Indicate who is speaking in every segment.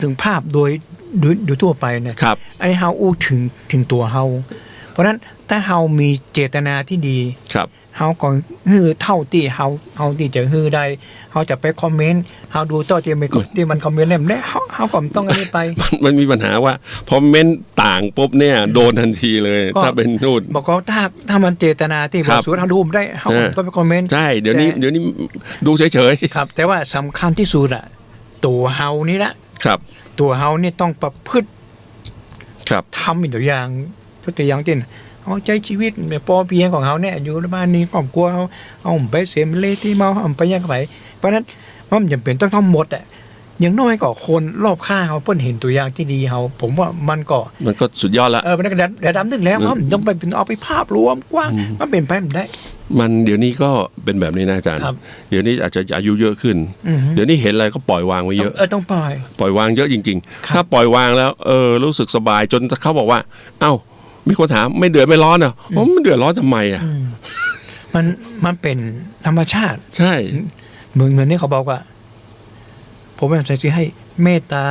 Speaker 1: ถึงภาพโดยทั่วไปเนี่ยไอ้เฮาอู้ถึงตัวเฮาเพราะนั้นถ้าเฮามีเจตนาที่ดีเฮาก็เท่าที่เฮาที่จะได้เฮาจะไปคอมเมนต์เฮาดูต่อที่มันคอมเมนต์เนี่ยเฮาก็ต้องอันนี้ไป
Speaker 2: มันมีปัญหาว่าพอเมนต์ต่างปุ๊บเนี่ยโดนทันทีเลยถ้าเป็นนู่น
Speaker 1: บอกว่าถ้ามันเจตนาที่บริสุทธิ์เฮาดูได้เฮาต้องไปคอมเมนต์
Speaker 2: ใช่เดี๋ยวนี้ดูเฉย
Speaker 1: ๆครับแต่ว่าสำคัญที่สุดอะตัวเฮานี่ละตัวเฮานี่ต้องประพฤติทำเป็นตัวอย่างเช่นเอาใจชีวิตพอเพียงของเขาเนี่ยอยู่ในบ้านนี้ครอบครัวเขาเอาไปเสมเลที่เมาเอาไปยังไงเพราะนั้นมันจำเป็นต้องทั้งหมดอ่ะอย่างน้อยก็คนรอบข้างเขาเพิ่นเห็นตัวอย่างที่ดีเขาผมว่ามันก็
Speaker 2: สุดยอดละ
Speaker 1: มันก็ระดับนึงแล้วมันต้องไปเป็นเอาไปภาพรวมกว้างมันเป็นไปไม่ได้
Speaker 2: มันเดี๋ยวนี้ก็เป็นแบบนี้นะอาจารย์เดี๋ยวนี้อาจจะอายุเยอะขึ้นเดี๋ยวนี้เห็นอะไรก็ปล่อยวางไว้เยอะ
Speaker 1: ต้องปล่
Speaker 2: อยวางเยอะจริงๆถ้าปล่อยวางแล้วรู้สึกสบายจนเขาบอกว่าเอ้ามีคนถามไม่เดือดไม่ร้อนอ่ะมันเดือดร้อนทำไมอ่ะ
Speaker 1: มันเป็นธรรมชาติ
Speaker 2: ใช่
Speaker 1: เหมือนนี่เขาบอกว่าผมอยากจะให้เมตตา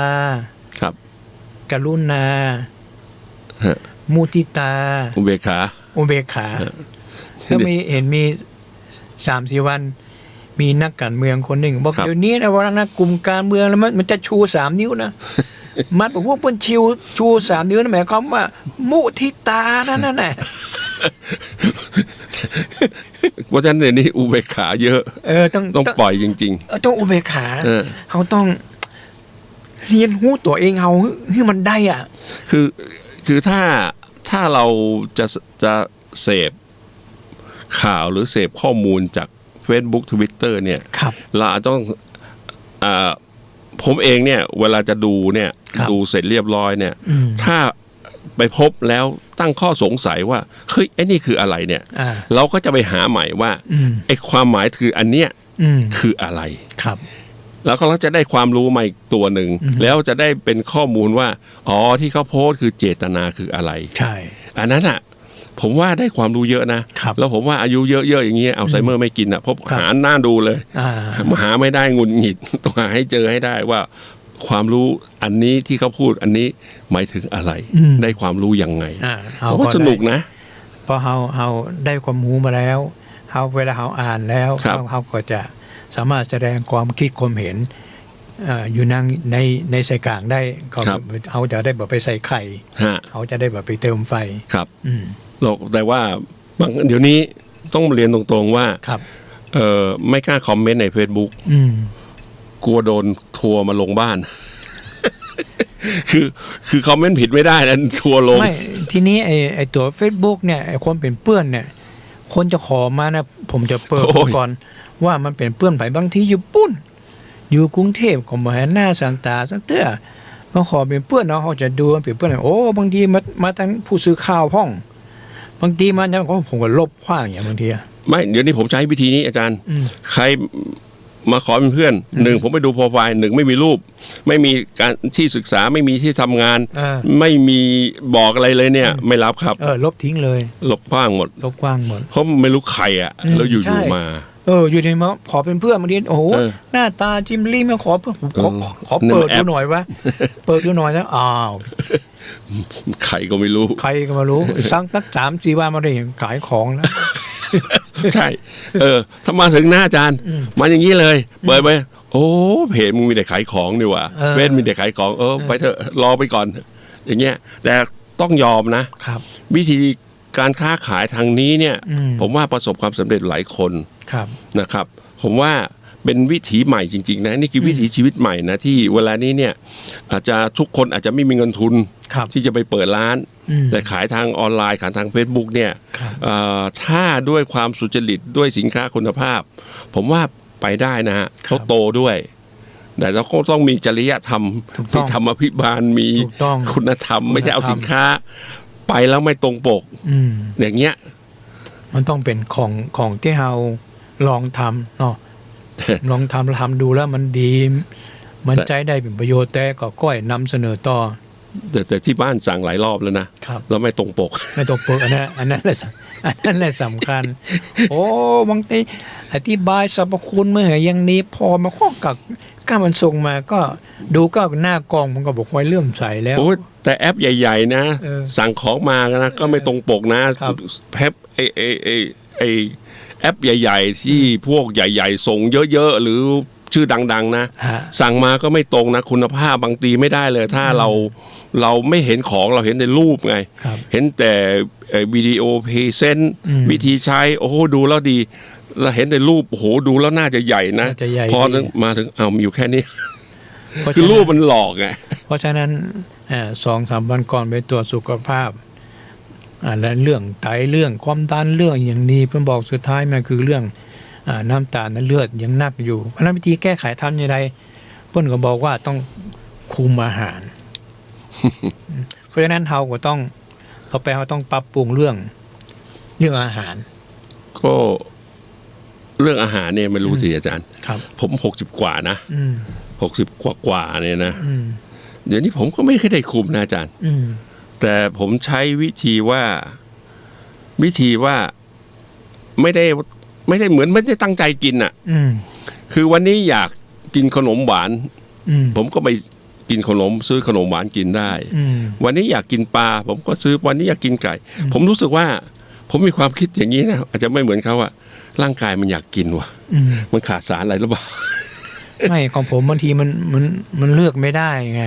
Speaker 2: ครับ
Speaker 1: กรุณามุทิตา
Speaker 2: อุเบกขา
Speaker 1: ก็มี 3-4 วันมีนักการเมืองคนหนึ่งบอกเดี๋ยวนี้นะว่านักกลุ่มการเมืองแล้วมันจะชู3 นิ้วนะมัดบอกว่าเปิ้นชู3 นิ้วนั่นหมายความว่ามุทิตานั่นแหละ
Speaker 2: เพราะฉะนั้นเดี๋ยวนี้อุเบกขาเยอะต้องปล่อยจริง
Speaker 1: ๆต้องอุเบกขาเขาต้องเรียนรู้ตัวเองเขาให้มันได้อ่ะ
Speaker 2: คือถ้าเราจะเสพข่าวหรือเสพข้อมูลจาก Facebook Twitter เนี่ยเราต้องผมเองเนี่ยเวลาจะดูเนี่ยดูเสร็จเรียบร้อยเนี่ยถ้าไปพบแล้วตั้งข้อสงสัยว่าเฮ้ยไอ้นี่คืออะไรเนี่ยเราก็จะไปหาใหม่ว่าไอ้ความหมายคืออันเนี้ยคืออะไรแล้วก็เราจะได้ความรู้ใหม่ตัวหนึ่งแล้วจะได้เป็นข้อมูลว่าอ๋อที่เขาโพสต์คือเจตนาคืออะไร
Speaker 1: ใช่
Speaker 2: อันนั้นอ่ะผมว่าได้ความรู้เยอะนะแล้วผมว่าอายุเยอะๆอย่างเงี้ยอัลไซเมอร์ไม่กินอ่ะเพราะหาหน้าดูเลยหาไม่ได้งุนหงิดต้องหาให้เจอให้ได้ว่าความรู้อันนี้ที่เขาพูดอันนี้หมายถึงอะไรได้ความรู้ยังไงเพราะว่าสนุกนะ
Speaker 1: เพราะเราได้ความรู้มาแล้วเวลาเราอ่านแล้วเราก็จะสามารถแสดงความคิดความเห็นอยู่ในใส่กลางได้เขาจะได้แบบไปใส่ไข่เขาจะได้แบบไปเติมไฟ
Speaker 2: ครับแต่ว่าเดี๋ยวนี้ต้องเรียนตรงๆว่าไม่กล้าคอมเมนต์ใน Facebook กลัวโดนทัวร์มาลงบ้านคือคอมเมนต์ผิดไม่ได้นะทัวร์ลง
Speaker 1: ไม่ทีนี้ไอ้ตัว Facebook เนี่ยไอ้คนเป็นเปื้อนเนี่ยคนจะขอมานะผมจะเปิดก่อนว่ามันเป็นเปื้อนไปบางทีอยู่ปุ้นอยู่กรุงเทพก็มาหน้าสังตาสักเตื้อมาขอเป็นเปื้อนเนาะเขาจะดูมันเป็นเปื้อนโอ้บางทีมาทั้งผู้สื่อข่าวห้องบางทีมันจะผมก็ลบขว้างอย่างบางที
Speaker 2: ไม่เดี๋ยวนี้ผมใช้วิธีนี้อาจารย์ใครมาขอเป็นเพื่อน1ผมไปดูโปรไฟล์1ไม่มีรูปไม่มีการที่ศึกษาไม่มีที่ทำงานไม่มีบอกอะไรเลยเนี่ยไม่รับครับ
Speaker 1: ลบทิ้งเลย
Speaker 2: ลบกว้างหมด
Speaker 1: เพ
Speaker 2: ราะไม่รู้ใครอ่ะแล้วอยู่มา
Speaker 1: อยู่ในมาขอเป็นเพื่อนบางทีโอ้โหหน้าตาจิมลี่มาขอเปิดดูหน่อยวะเปิดดูหน่อยนะอ้าว
Speaker 2: ใครก็ไม่รู้
Speaker 1: สั่งตั้ง3-4 วันมาได้ขายของแล้ว
Speaker 2: ใช่ถ้ามาถึงหน้าอาจารย์มาอย่างนี้เลยเปิดไปโอ้เพจมึงมีแต่ขายของนี่ว่ะเว้นมีแต่ขายของไปเถอะรอไปก่อนอย่างเงี้ยแต่ต้องยอมนะวิธีการค้าขายทางนี้เนี่ยผมว่าประสบความสำเร็จหลายคนนะครับผมว่าเป็นวิถีใหม่จริงๆนะนี่คือวิถีชีวิตใหม่นะที่เวลานี้เนี่ยอาจจะทุกคนอาจจะไม่มีเงินทุนที่จะไปเปิดร้านแต่ขายทางออนไลน์ขายทาง Facebook เนี่ยถ้าด้วยความสุจริตด้วยสินค้าคุณภาพผมว่าไปได้นะฮะเขาโตด้วยแต่เราก็ต้องมีจริยธรรมมีธรรมภิบาลมีคุณธรรมไม่ใช่เอาสินค้าไปแล้วไม่ตรงปกอย่างเงี้ย
Speaker 1: มันต้องเป็นของที่เราลองทำเนาะลองทำดูแล้วมันดีมันใจได้เป็นประโยชน์แต่ก็ก้อยนำเสนอต่อ
Speaker 2: แต่ที่บ้านสั่งหลายรอบแล้วนะแล้วไม่ตรงปก
Speaker 1: อันนั้นแหละสำคัญโอ้บางทีอธิบายสรรพคุณเมื่ออย่างนี้พอมาข้อกับ ก็มันส่งมาก็ดูก็หน้ากล้องมันก็บอกไว้เลื่อมใสแล้ว
Speaker 2: โอ้แต่แอปใหญ่ๆนะ สั่งของมานะก็ไม่ตรงปกนะแอปไอแอปใหญ่ๆที่พวกใหญ่ๆส่งเยอะๆหรือชื่อดังๆนะสั่งมาก็ไม่ตรงนะคุณภาพบางทีไม่ได้เลยถ้าเราไม่เห็นของเราเห็นแต่รูปไงเห็นแต่วิดีโอพรีเซนต์วิธีใช้โอ้โหดูแล้วดีเราเห็นแต่รูปโอ้โหดูแล้วน่าจะใหญ่นะพอมาถึงมีอยู่แค่นี้คือรูปมันหลอกไง
Speaker 1: เพราะฉะนั้น2-3 วันก่อนไปตรวจสุขภาพและเรื่องไตเรื่องความดันเรื่องอย่างนี้เพิ่นบอกสุดท้ายมันคือเรื่องน้ำตาลในเลือดยังนักอยู่เพราะนั้นวิธีแก้ไขทำอย่างไรเพิ่นก็บอกว่าต้องคุมอาหาร เพราะฉะนั้นเราก็ต้องต่อไปเราต้องปรับปรุงเรื่องอาหาร
Speaker 2: ก็เรื่องอาหารเนี่ยไม่รู้สิอาจารย์ผม60กว่านะ60กว่าเนี่ยนะเดี๋ยวนี้ผมก็ไม่เคยได้คุมนะอาจารย์แต่ผมใช้วิธีว่าไม่ได้เหมือนไม่ได้ตั้งใจกินอ่ะคือวันนี้อยากกินขนมหวานผมก็ไปกินขนมซื้อขนมหวานกินได้วันนี้อยากกินปลาผมก็ซื้อวันนี้อยากกินไก่ผมรู้สึกว่าผมมีความคิดอย่างนี้นะอาจจะไม่เหมือนเขาอะร่างกายมันอยากกินว่ะมันขาดสารอะไรหรือเปล่า
Speaker 1: ไม่ของผมบางทีมันเลือกไม่ได้ไง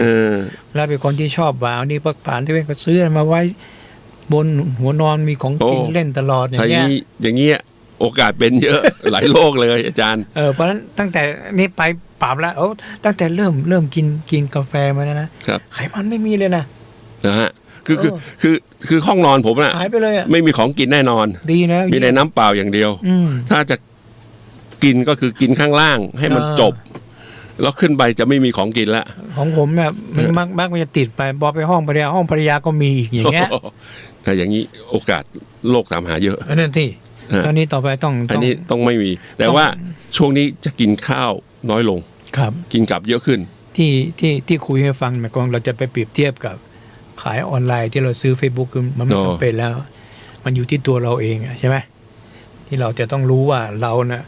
Speaker 1: แล้วเป็นคนที่ชอบหวานนี่พักผ่านที่เป็นก็ซื้อมาไว้บนหัวนอนมีของกินเล่นตลอดอย่างเ
Speaker 2: งี้ยโอกาสเป็นเยอะ หลายโรคเลยอาจารย์
Speaker 1: เพราะฉะนั้นตั้งแต่นี้ไปปรับแล้วตั้งแต่เริ่มกินกาแฟมาแล้วนะไขมันไม่มีเลยนะ
Speaker 2: ฮะคือห้องนอนผมน่ะ
Speaker 1: หายไปเลย
Speaker 2: ไม่มีของกินแน่นอน
Speaker 1: ดีแล้ว
Speaker 2: มีแต่น้ำเปล่าอย่างเดียวถ้าจะกินก็คือกินข้างล่างให้มันจบแล้วขึ้นไปจะไม่มีของกินละ
Speaker 1: ของผมแบบมันมักมันจะติดไปบอไปห้องภรรยาก็มีอีกอย่างเงี้ย
Speaker 2: อย่างนี้โอกาสโรคตามหาเยอะ
Speaker 1: นั่นสิตอนนี้ต่อไป
Speaker 2: อันนี้ต้องไม่มีแต่ว่าช่วงนี้จะกินข้าวน้อยลง
Speaker 1: ครับ
Speaker 2: กินกลับเยอะขึ้น
Speaker 1: ที่คุยให้ฟังหมายความเราจะไปเปรียบเทียบกับขายออนไลน์ที่เราซื้อ Facebook มันไม่จำเป็นแล้วมันอยู่ที่ตัวเราเองใช่ไหมที่เราจะต้องรู้ว่าเรานะ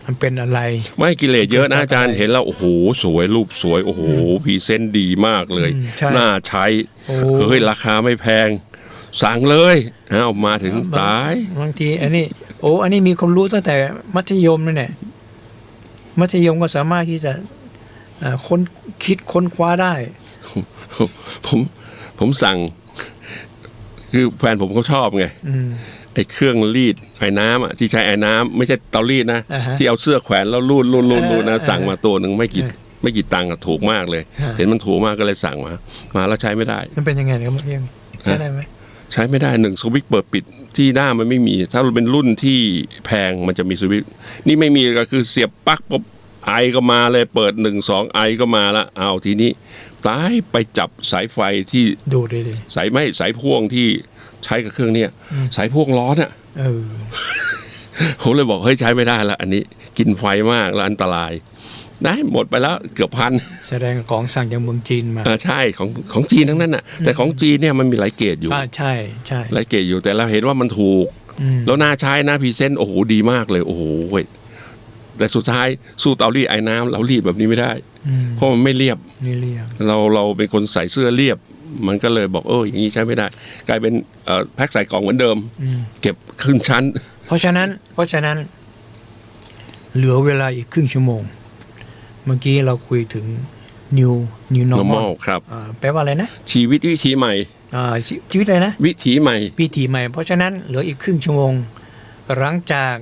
Speaker 1: มันเป็นอะไร
Speaker 2: ไม่กิเลสเยอะนะอาจารย์เห็นแล้วโอ้โหสวยรูปสวยโอ้โหพรีเซนต์ดีมากเลยน่าใช้เฮ้ยราคาไม่แพงสั่งเลยเอามาถึงตาย
Speaker 1: บางทีอันนี้มีความรู้ตั้งแต่มัธยมเลยเนี่ยมัธยมก็สามารถที่จะค้นคว้าได้
Speaker 2: ผมสั่งคือแฟนผมเขาชอบไงไอ้เครื่องรีดไอ้น้ำอ่ะที่ใช้ไอ้น้ำไม่ใช่เตารีดนะที่เอาเสื้อแขวนแล้วรูดนะสั่งมาตัวหนึ่งไม่กี่ตังค์ถูกมากเลยเห็นมันถูกมากก็เลยสั่งมาแล้วใช้ไม่ได้
Speaker 1: มันเป็นยังไงครับเพียงใช้ได้ไหม
Speaker 2: ใช้ไม่ได้1สวิตช์เปิดปิดที่หน้ามันไม่มีถ้าเราเป็นรุ่นที่แพงมันจะมีสวิตช์นี่ไม่มีก็คือเสียบปลั๊กปุ๊บไอก็มาเลยเปิด1-2ไอก็มาละเอาทีนี้ตายไปจับสายไฟที่
Speaker 1: ดูดิ
Speaker 2: สายพ่วงที่ใช้กับเครื่องเนี่ยสายพ่วงร้อนอ่ะผมเลยบอกเฮ้ยใช้ไม่ได้ละอันนี้กินไฟมากแล้วอันตรายได้หมดไปแล้วเกือบพัน
Speaker 1: แสดงของสั่งจากเมืองจีนมา
Speaker 2: ใช่ของจีนทั้งนั้นน่ะแต่ของจีนเนี่ยมันมีหลายเกรดอยู่
Speaker 1: ใช่
Speaker 2: หลายเกรดอยู่แต่เราเห็นว่ามันถูกแล้วน่าใช้นะพรีเซนต์โอ้โหดีมากเลยโอ้โหแต่สุดท้ายสู้เตารีดไอ้น้ำเรารีดแบบนี้ไม่ได้เพราะมันไม่เรียบเราเป็นคนใส่เสื้อเรียบมันก็เลยบอกอย่างนี้ใช้ไม่ได้กลายเป็นแพ็คใส่กล่องเหมือนเดิมเก็บขึ้นชั้น
Speaker 1: เพราะฉะนั้นเหลือเวลาอีกครึ่งชั่วโมงเมื่อกี้เราคุยถึง new normal
Speaker 2: ครับ
Speaker 1: แปลว่าอะไรนะ
Speaker 2: ชีวิตวิถีใหม่
Speaker 1: ชีวิตอะไรนะ
Speaker 2: วิถีใหม่
Speaker 1: เพราะฉะนั้นเหลืออีกครึ่งชั่วโมงหลังจาก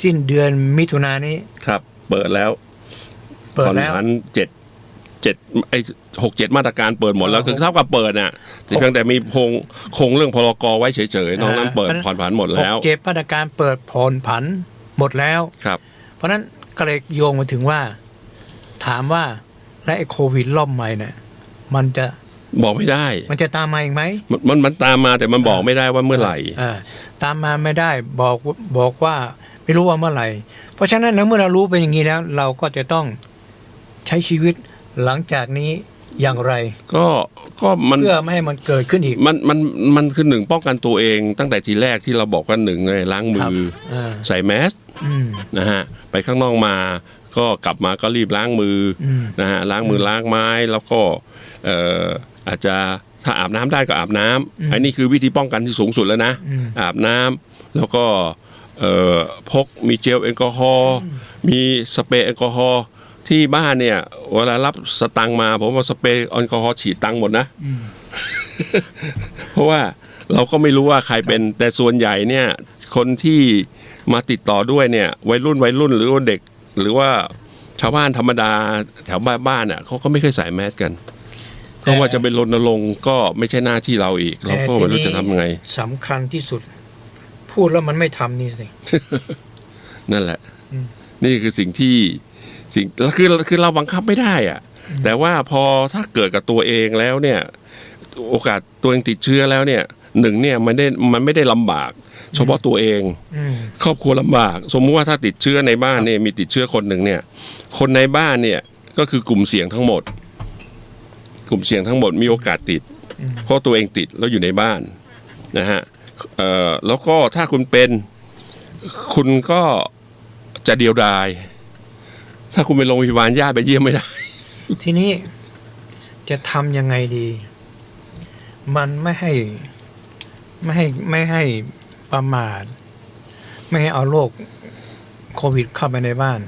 Speaker 1: สิ้นเดือนมิถุนายนนี้
Speaker 2: ครับเปิดแล้ว6-7มาตรการเปิดหมดแล้วคือเท่ากับเปิดน่ะเพียงแต่มีคงเรื่องพรก.ไว้เฉยๆนอกนั้นเปิดผ่อนผันหมดแล้ว
Speaker 1: 6-7มาตรการเปิดผ่อนผันหมดแล้ว
Speaker 2: ครับ
Speaker 1: เพราะนั้นก็เลยโยงมาถึงว่าถามว่าและไอ้โควิดรอบใหม่เนี่ยมันจะ
Speaker 2: บอกไม่ได้
Speaker 1: มันจะตามมาอีกไหม
Speaker 2: มันตามมาแต่มันบอกไม่ได้ว่าเมื่อไหร่
Speaker 1: ตามมาไม่ได้บอกว่าไม่รู้ว่าเมื่อไหร่เพราะฉะนั้นเมื่อเรารู้เป็นอย่างนี้แล้วเราก็จะต้องใช้ชีวิตหลังจากนี้อย่างไร
Speaker 2: ก็มัน
Speaker 1: เพื่อไม่ให้มันเกิดขึ้นอีก
Speaker 2: มันคือ1ป้องกันตัวเองตั้งแต่ทีแรกที่เราบอกว่า1เลยล้างมือใส่แมสนะฮะไปข้างนอกมา ก็กลับมาก็รีบล้างมือนะฮะล้างมือล้างไม้แล้วก็อาจจะถ้าอาบน้ำได้ก็อาบน้ำอันนี้คือวิธีป้องกันที่สูงสุดแล้วนะอาบน้ำแล้วก็พกมีเจลแอลกอฮอล์มีสเปรย์แอลกอฮอล์ที่บ้านเนี่ยเวลารับสตังค์มาผมเอาสเปรย์แอลกอฮอล์ฉีดตังค์หมดนะ เพราะว่าเราก็ไม่รู้ว่าใครเป็นแต่ส่วนใหญ่เนี่ยคนที่มาติดต่อด้วยเนี่ยวัยรุ่นหรือว่าเด็กหรือว่าชาวบ้านธรรมดาแถวบ้านอ่ะเขาก็ไม่เคยใส่แมสกันก็ว่าจะเป็นรณรงค์ก็ไม่ใช่หน้าที่เราอีกเราก็ไม่รู้จะทำไง
Speaker 1: สำคัญที่สุดพูดแล้วมันไม่ทำนี่สิ
Speaker 2: นั่นแหละนี่คือสิ่งคือเราบังคับไม่ได้อ่ะแต่ว่าพอถ้าเกิดกับตัวเองแล้วเนี่ยโอกาสตัวเองติดเชื้อแล้วเนี่ยหนึ่งเนี่ยมันไม่ได้ลำบากเฉพาะตัวเองครอบครัวลำบากสมมติว่าถ้าติดเชื้อในบ้านเนี่ยมีติดเชื้อคนหนึ่งเนี่ยคนในบ้านเนี่ยก็คือกลุ่มเสี่ยงทั้งหมดมีโอกาสติดเพราะตัวเองติดแล้วอยู่ในบ้านนะฮะแล้วก็ถ้าคุณเป็นคุณก็จะเดียวดายถ้าคุณไปโรงพยาบาลญาติไปเยี่ยมไม่ได้
Speaker 1: ทีนี้จะทำยังไงดีมันไม่ให้ประมาทไม่ให้เอาโรคโควิดเข้าไปในบ้าน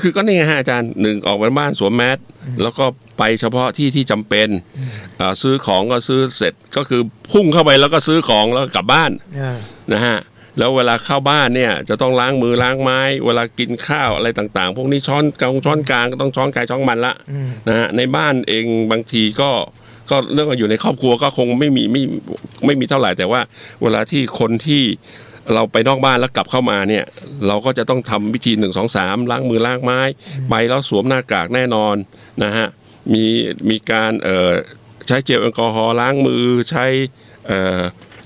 Speaker 2: คือก็นี่ไงฮะอาจารย์หนึ่งออกไปบ้านสวมแมสแล้วก็ไปเฉพาะที่จำเป็นซื้อของก็ซื้อเสร็จก็คือพุ่งเข้าไปแล้วก็ซื้อของแล้วก็กลับบ้านนะฮะแล้วเวลาเข้าบ้านเนี่ยจะต้องล้างมือล้างไม้เวลากินข้าวอะไรต่างๆพวกนี้ช้อนกลางก็ต้องช้อนกายช้อนมันละนะฮะในบ้านเองบางทีก็เรื่องอยู่ในครอบครัวก็คงไม่มีเท่าไหร่แต่ว่าเวลาที่คนที่เราไปนอกบ้านแล้วกลับเข้ามาเนี่ยเราก็จะต้องทำวิธี1 2 3ล้างมือล้างไม้ไปแล้วสวมหน้ากากแน่นอนนะฮะมีการใช้เจลแอลกอฮอล์ล้างมือใช้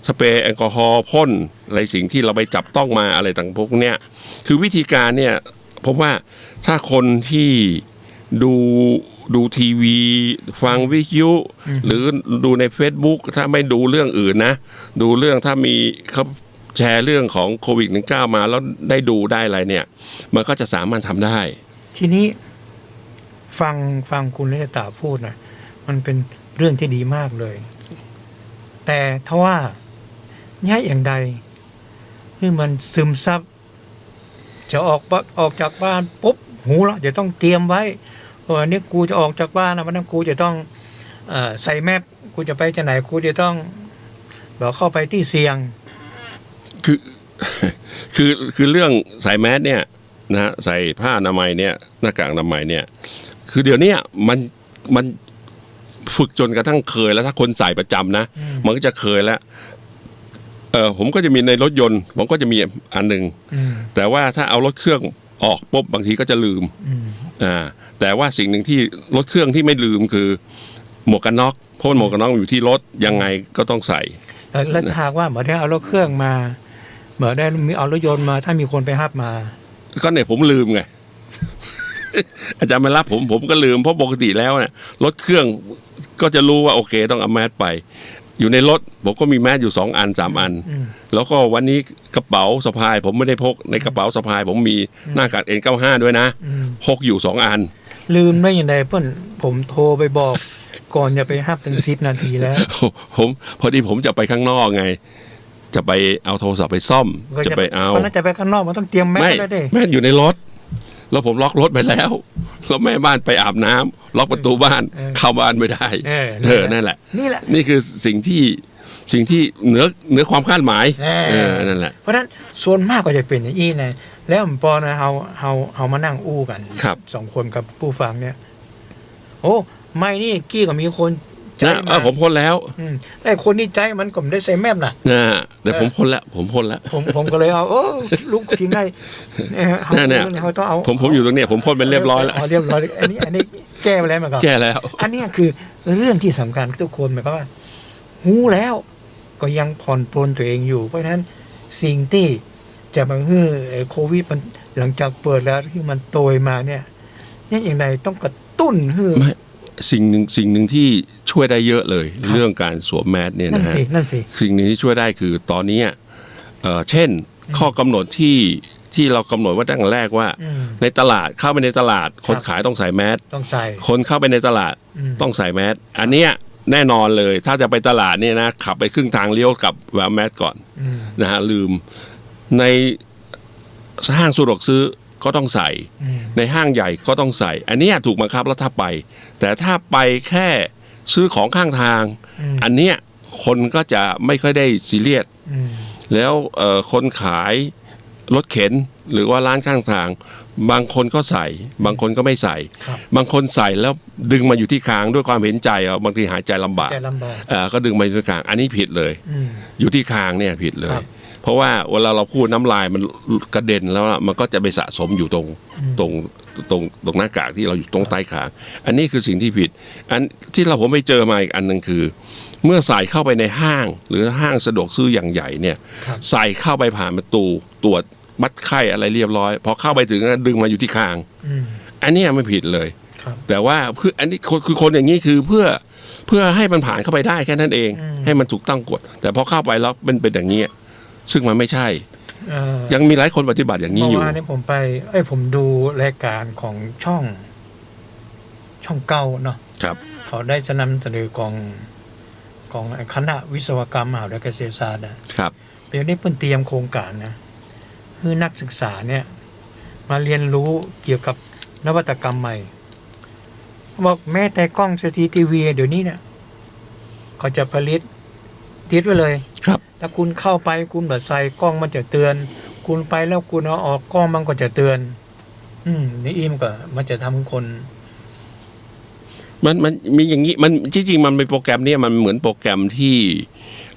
Speaker 2: สเปรย์แอลกอฮอล์พ่นอะไรสิ่งที่เราไปจับต้องมาอะไรต่างพวกเนี้ยคือวิธีการเนี่ยผมว่าถ้าคนที่ดูทีวีฟังวิทยุหรือดูใน Facebook ถ้าไม่ดูเรื่องอื่นนะดูเรื่องถ้ามีเขาแชร์เรื่องของโควิด -19 มาแล้วได้ดูได้อะไรเนี่ยมันก็จะสามารถทำได้
Speaker 1: ทีนี้ฟังคุณเลตาพูดนะมันเป็นเรื่องที่ดีมากเลยแต่ถ้าว่าง่ายอย่างใดที่มันซึมซับจะออกจากบ้านปุ๊บหูละจะต้องเตรียมไว้วันนี้กูจะออกจากบ้านนะวันนั้นกูจะต้องใส่แมพกูจะไปที่ไหนกูจะต้องบอกเข้าไปที่เสี่ยง
Speaker 2: คือเรื่องใส่แมสเนี่ยนะฮะใส่ผ้าอนามัยเนี่ยหน้ากากอนามัยเนี่ยคือเดี๋ยวนี้มันฝึกจนกระทั่งเคยแล้วถ้าคนใส่ประจำนะมันก็จะเคยแล้วผมก็จะมีในรถยนต์ผมก็จะมีอันหนึ่งแต่ว่าถ้าเอารถเครื่องออกปุ๊บบางทีก็จะลืมแต่ว่าสิ่งหนึ่งที่รถเครื่องที่ไม่ลืมคือหมวกกันน็อกเพราะหมวกกันน็อกอยู่ที่รถยังไงก็ต้องใส่
Speaker 1: แล้วถ้าหากว่าเหมือนได้เอารถเครื่องมาเหมือนได้มีเอารถยนต์มาถ้ามีคนไปฮับมา
Speaker 2: ก็เนี่ยผมลืมไง อาจารย์มารับผมก็ลืมเพราะปกติแล้วเนี่ยรถเครื่องก็จะรู้ว่าโอเคต้องเอาแมสไปอยู่ในรถผมก็มีแมสอยู่2 อัน 3 อันแล้วก็วันนี้กระเป๋าสะพายผมไม่ได้พกในกระเป๋าสะพายผมมีหน้ากาก N95 ด้วยนะพกอยู่2 อัน
Speaker 1: ลืมได้ยังไงเพิ่นผมโทรไปบอกก่อนจะไปฮับถึง10 นาทีแล้ว
Speaker 2: พอดีผมจะไปข้างนอกไงจะไปเอาโทรศัพท์ไปซ่อมจะไปเอา
Speaker 1: เพราะนั้นจะไปข้างนอกมันต้องเตรียมแมสแล้วดิ
Speaker 2: แมสอยู่ในรถแล้วผมล็อกรถไปแล้วแม่บ้านไปอาบน้ำล็อกประตูบ้านเข้าบ้านไม่ได้นั่นแหละนี่คือสิ่งที่เหนือความคาดหมายนั่นแหละ
Speaker 1: เพราะฉะนั้นส่วนมากก็จะเป็นอย่างนี้นะแล้วปอนะเฮามานั่งอู้กัน2 คนกับผู้ฟังเนี่ยโอ้ไม่นี่กี้ก็มีคน
Speaker 2: นะผมพ้นแล้ว
Speaker 1: ไอ้คนนี้ใจมันก็ไม่ได้ใส่แมพน่ะ
Speaker 2: แต่ผมพ้นแล้ว
Speaker 1: ผมก็เลยเอาลูกทีมได้
Speaker 2: เนี่ย
Speaker 1: เขาต้องเอา
Speaker 2: ผมอยู่ตรงเนี้ยผมพ้นเป็นเรียบร้อยแล้ว
Speaker 1: เรียบร้อยอันนี้แก้ไปแล้วมันก็
Speaker 2: แก้แล้ว
Speaker 1: อันนี้คือเรื่องที่สำคัญทุกคนหมายความว่าหูแล้วก็ยังผ่อนปลนตัวเองอยู่เพราะฉะนั้นสิ่งที่จะมาโควิดมันหลังจากเปิดแล้วที่มันโตยมาเนี่ยอย่างไรต้องกระตุ้น
Speaker 2: สิ่งหนึ่งที่ช่วยได้เยอะเลยเรื่องการสวมแมสเนี่ยนะฮะสิ่งหนึ่งที่ช่วยได้คือตอนนี้เช่นข้อกำหนดที่ ที่เรากำหนดว่าตั้งแต่แรกว่าในตลาดเข้าไปในตลาดคนขายต้องใส่แมส
Speaker 1: ต้องใส่
Speaker 2: คนเข้าไปในตลาดต้องใส่แมสอันเนี้ยแน่นอนเลยถ้าจะไปตลาดเนี่ยนะขับไปครึ่งทางเลี้ยวกลับแวะแมสก่อนนะฮะลืมในห้างสะดวกซื้อก็ต้องใส่ในห้างใหญ่ก็ต้องใส่อันนี้ถูกบังคับแล้วถ้าไปแต่ถ้าไปแค่ซื้อของข้างทางอันเนี้ยคนก็จะไม่ค่อยได้ซีเรียสแล้วคนขายรถเข็นหรือว่าร้านข้างทางบางคนก็ใส่บางคนก็ไม่ใส่บางคนใส่แล้วดึงมาอยู่ที่คางด้วยความเห็นใจบางทีหายใจลำบากก็ดึงมาอยู่ที่คางอันนี้ผิดเลยอยู่ที่คางเนี่ยผิดเลยเพราะว่าเวลาเราพูดน้ำลายมันกระเด็นแล้วมันก็จะไปสะสมอยู่ตรงหน้ากากที่เราอยู่ตรงใต้คางอันนี้คือสิ่งที่ผิดอันที่ผมไปเจอมาอีกอันนึงคือเมื่อใส่เข้าไปในห้างหรือห้างสะดวกซื้ออย่างใหญ่เนี่ยใส่เข้าไปผ่านประตูตรวจวัดไข้อะไรเรียบร้อยพอเข้าไปถึงดึงมาอยู่ที่คางอันนี้ไม่ผิดเลยแต่ว่าเพื่ออันนี้คือคนอย่างนี้คือเพื่อให้มันผ่านเข้าไปได้แค่นั้นเองให้มันถูกต้องกฎแต่พอเข้าไปแล้วเป็นอย่างนี้ซึ่งมันไม่ใช่ยังมีหลายคนปฏิบัติอย่างนี้อยู่
Speaker 1: เมื่อวานนี้ผมดูรายการของช่องเก้าเนาะ
Speaker 2: ครับ
Speaker 1: เขาได้นำเสนอของคณะวิศวกรรมมหาวิทยาลัยเกษตรศาสตร์
Speaker 2: ครับ
Speaker 1: เดี๋ยวนี้เพิ่นเตรียมโครงการนะคือนักศึกษาเนี่ยมาเรียนรู้เกี่ยวกับนวัตกรรมใหม่บอกแม้แต่กล้อง CCTV เดี๋ยวนี้เนี่ยเขาจะผลิตติดไว้เลย
Speaker 2: ครับ
Speaker 1: ถ้าคุณเข้าไปคุณแบบใส่กล้องมันจะเตือนคุณไปแล้วคุณเอาออกกล้องมันก็จะเตือนนี่อิ่มก็มันจะทำคน
Speaker 2: มันมีอย่างนี้มันจริงๆมันเป็นโปรแกรมเนี่ยมันเหมือนโปรแกรมที่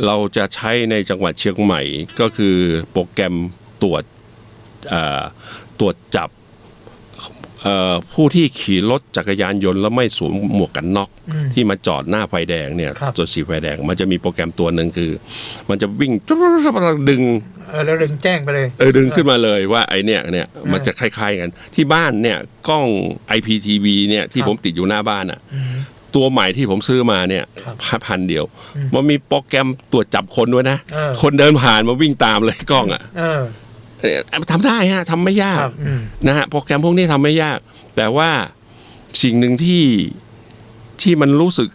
Speaker 2: เราจะใช้ในจังหวัดเชียงใหม่ก็คือโปรแกรมตรวจจับผู้ที่ขี่รถจักรยานยนต์แล้วไม่สวมหมวกกันน็อกที่มาจอดหน้าไฟแดงเนี่ยจอดสีไฟแดงมันจะมีโปรแกรมตัวหนึ่งคือมันจะวิ่งดึง
Speaker 1: แล้วดึงแจ้งไปเลย
Speaker 2: ดึงขึ้นมาเลยว่าไอเนี่ยมันจะคล้ายๆกันที่บ้านเนี่ยกล้อง IPTV เนี่ยที่ผมติดอยู่หน้าบ้านอ่ะตัวใหม่ที่ผมซื้อมาเนี่ย1,000เดียวมันมีโปรแกรมตรวจจับคนด้วยนะคนเดินผ่านมาวิ่งตามเลยกล้องอ่ะทำได้ฮะทำไม่ยากนะฮะโปรแกรมพวกนี้ทำไม่ยากแต่ว่าสิ่งหนึ่งที่มันรู้สึก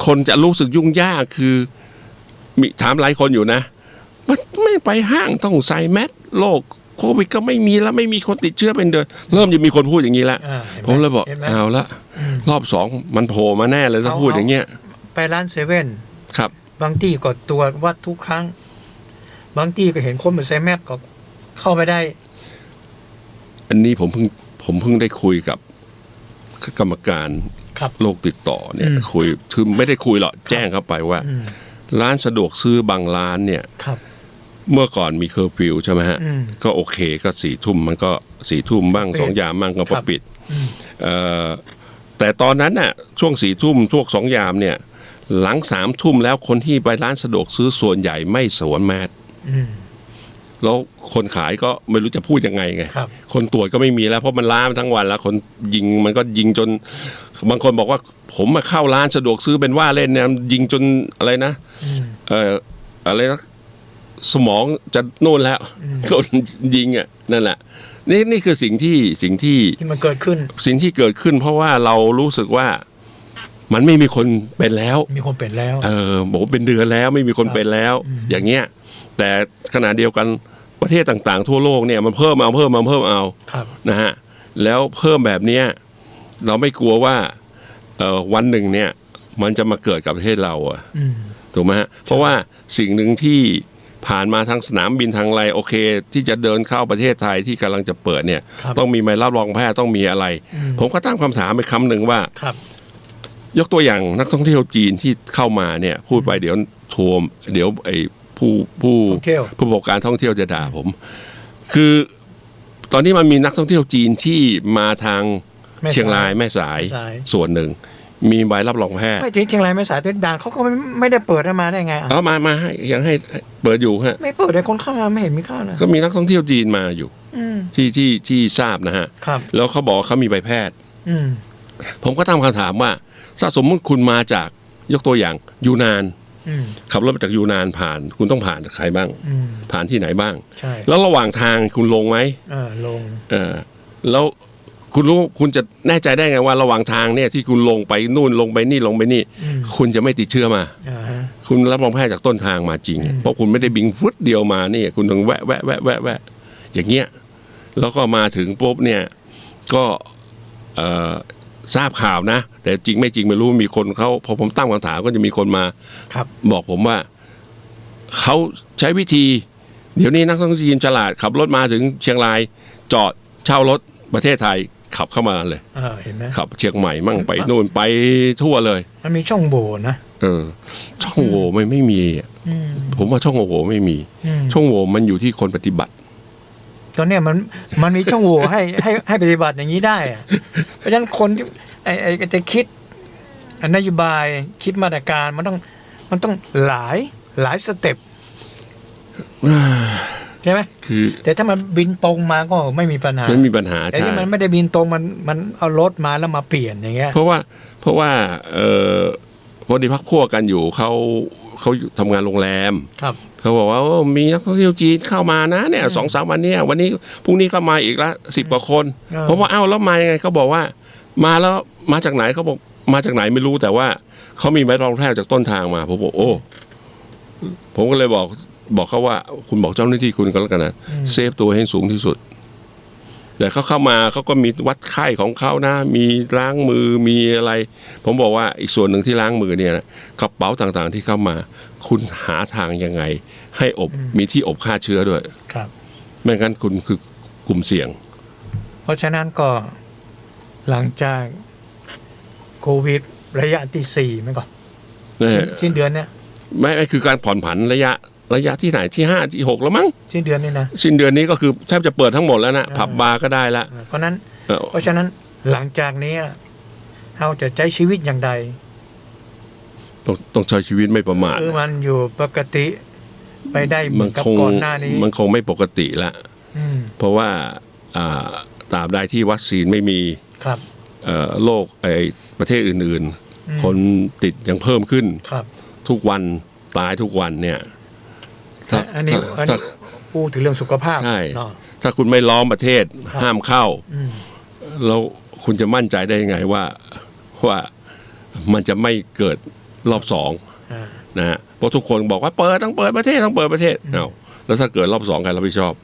Speaker 2: คนจะรู้สึกยุ่งยากคือมีถามหลายคนอยู่นะมันไม่ไปห้างต้องใส่แมสโรคโควิดก็ไม่มีแล้วไม่มีคนติดเชื้อเป็นเดือนเริ่มจะมีคนพูดอย่างนี้แล้วผมเลยบอกเอาละรอบ2มันโผล่มาแน่เลยถ้าพูดอย่างเงี้ย
Speaker 1: ไปร้านเซเว่น
Speaker 2: ครับ
Speaker 1: บางที่ก็ตรวจวัดทุกครั้งบางที่ก็เห็นคนใส่แมสก็เข้าไม่ได้
Speaker 2: อันนี้ผมเพิ่งได้คุยกับกรรมการโรคติดต่อเนี่ยคุยคือไม่ได้คุยหรอกแจ้งเข้าไปว่าร้านสะดวกซื้อบางร้านเนี่ยเมื่อก่อนมีเคอร์ฟิวใช่ไหมฮะก็โอเคก็4 ทุ่มมันก็4 ทุ่มบ้าง2 ยามบ้างก็ปิดแต่ตอนนั้นน่ะช่วง4 ทุ่มช่วง2 ยามเนี่ยหลัง3 ทุ่มแล้วคนที่ไปร้านสะดวกซื้อส่วนใหญ่ไม่สวมแมสแล้วคนขายก็ไม่รู้จะพูดยังไงคนตรวจก็ไม่มีแล้วเพราะมันล้ามาทั้งวันแล้วคนยิงมันก็ยิงจนบางคนบอกว่าผมมาเข้าร้านสะดวกซื้อเป็นว่าเล่นเนี่ยยิงจนอะไรนะอะไรนะสมองจะโน่นแล้วโดนยิงนั่นแหละนี่คือสิ่งที่
Speaker 1: มันเกิดขึ้น
Speaker 2: สิ่งที่เกิดขึ้นเพราะว่าเรารู้สึกว่ามันไม่มีคนเป็นแล้ว
Speaker 1: มีคนเป็นแล้ว
Speaker 2: บอกเป็นเดือนแล้วไม่มีคนเป็นแล้วอย่างเงี้ยแต่ขณะเดียวกันประเทศต่างๆทั่วโลกเนี่ยมันเพิ่มเอานะฮะแล้วเพิ่มแบบเนี้ยเราไม่กลัวว่าวันหนึ่งเนี่ยมันจะมาเกิดกับประเทศเราถูกไหมฮะเพราะว่าสิ่งหนึ่งที่ผ่านมาทางสนามบินทางอะไรโอเคที่จะเดินเข้าประเทศไทยที่กำลังจะเปิดเนี่ยต้องมีใบรับรองแพทย์ต้องมีอะไรผมก็ตั้งคำถามไปคำหนึ่งว่ายกตัวอย่างนักท่องเที่ยวจีนที่เข้ามาเนี่ยพูดไปเดี๋ยวทัวร์เดี๋ยวไอ้ผู้ประกอบการท่องเที่ยวจะด่าผมคือตอนนี้มันมีนักท่องเที่ยวจีนที่มาทางเชียงรายแม่สายส่วนหนึ่งมีใบรับรองแพทย์
Speaker 1: ไม่เชียงรายแม่สายเทศด่านเขาก็ไม่ได้เปิดมาได้ไง
Speaker 2: มาให้ยังให้เปิดอยู่ฮะ
Speaker 1: ไม่เปิดแต่คนเข้ามาไม่เห็นมีเข้านะ
Speaker 2: ก็มีนักท่องเที่ยวจีนมาอยู่ที่ทราบนะฮะแล้วเขาบอกเขามีใบแพทย์ผมก็ตั้งคำถามว่าถ้าสมมติคุณมาจากยกตัวอย่างยูนาน ขับรถมาจากยูนานผ่าน คุณต้องผ่านใครบ้างผ่านที่ไหนบ้าง
Speaker 1: ใช่
Speaker 2: แล้วระหว่างทางคุณลงไหม
Speaker 1: ลง
Speaker 2: แล้วคุณรู้คุณจะแน่ใจได้ไงว่าระหว่างทางเนี่ยที่คุณลงไปนู่นลงไปนี่ลงไปนี่คุณจะไม่ติดเชื้อมาคุณรับรองแพทย์จากต้นทางมาจริงเพราะคุณไม่ได้บิงฟุตเดียวมานี่คุณต้องแวะอย่างเงี้ยแล้วก็มาถึงปุ๊บเนี่ยก็ทราบข่าวนะแต่จริงไม่จริงไม่รู้มีคนเขาพอผมตั้งคำถามก็จะมีคนมาบอกผมว่าเขาใช้วิธีเดี๋ยวนี้นักท่องเที่ยวจีนฉลาดขับรถมาถึงเชียงรายจอดเช่ารถประเทศไทยขับเข้ามาเลย
Speaker 1: เห็นไหม
Speaker 2: ขับเชียงใหม่มั่งไปนู่นไปทั่วเลย
Speaker 1: มันมีช่องโหว่นะ
Speaker 2: ช่องโหว่ไม่มีผมว่าช่องโหว่ไม่มีช่องโหว่มันอยู่ที่คนปฏิบัติ
Speaker 1: ตอนนี้มันมีช่องโหว่ให้ปฏิบัติอย่างนี้ได้เพราะฉะนั้นคนที่จะคิดนโยบายคิดมาตรการมันต้องหลายสเต็ปใช่ไหม
Speaker 2: คือ
Speaker 1: แต่ถ้ามันบินตรงมาก็ไม่มีปัญหา
Speaker 2: ไม่มีปัญหา
Speaker 1: แต่ที่มันไม่ได้บินตรงมันเอารถมาแล้วมาเปลี่ยนอย่างเงี้ย
Speaker 2: เพราะว่าพอดีพักพวกกันอยู่เขาทำงานโรงแรมเขาบอกว่ามีนักท่องเที่ยวจีนเข้ามานะเนี่ย2-3 วันเนี่ยวันนี้พรุ่งนี้ก็มาอีกละ10 กว่าคนเพราะว่าแล้วมายังไงเขาบอกว่ามาแล้วมาจากไหนเขาบอกมาจากไหนไม่รู้แต่ว่าเขามีใบรับรองแพทย์จากต้นทางมาผมบอกโอ้ผมก็เลยบอกเขาว่าคุณบอกเจ้าหน้าที่คุณก็แล้วกันนะเซฟตัวให้สูงที่สุดแต่เขาเข้ามาเขาก็มีวัดไข้ของเขานะมีล้างมือมีอะไรผมบอกว่าอีกส่วนหนึ่งที่ล้างมือเนี่ยนะกระเป๋าต่างๆที่เข้ามาคุณหาทางยังไงให้มีที่อบฆ่าเชื้อด้วย
Speaker 1: ครับ
Speaker 2: ไม่งั้นคุณคือกลุ่มเสี่ยง
Speaker 1: เพราะฉะนั้นก็หลังจากโควิดระยะที่4มั้ยก่อนสิ้นเดือนเนี่ย
Speaker 2: ไม่คือการผ่อนผันระยะที่ไหนที่5ที่6แล้วมั้ง
Speaker 1: สิ้นเดือนนี่นะ
Speaker 2: สิ้นเดือนนี้ก็คือแทบจะเปิดทั้งหมดแล้วนะผับบาร์ก็ได้ละ
Speaker 1: เพราะฉะนั้นหลังจากนี้เราจะใช้ชีวิตอย่างใด
Speaker 2: ต้องใช้ชีวิตไม่ประมาท
Speaker 1: มันอยู่ปกติไปได้เหมือนกับก่อนหน้านี้
Speaker 2: มันคงไม่ปกติละเพราะว่าตราบใดที่วัคซีนไม่มีโรคประเทศอื่นๆคนติดยังเพิ่มขึ้นทุกวันตายทุกวันเนี่ย
Speaker 1: อันนี้พูดถึงเรื่องสุขภาพ
Speaker 2: ใช่ถ้าคุณไม่ล้อมประเทศห้ามเข้าแล้วคุณจะมั่นใจได้ยังไงว่ามันจะไม่เกิดรอบ2นะฮะเพราะทุกคนบอกว่าต้องเปิดประเทศแล้วถ้าเกิดรอบ2ใครรับผิดชอบ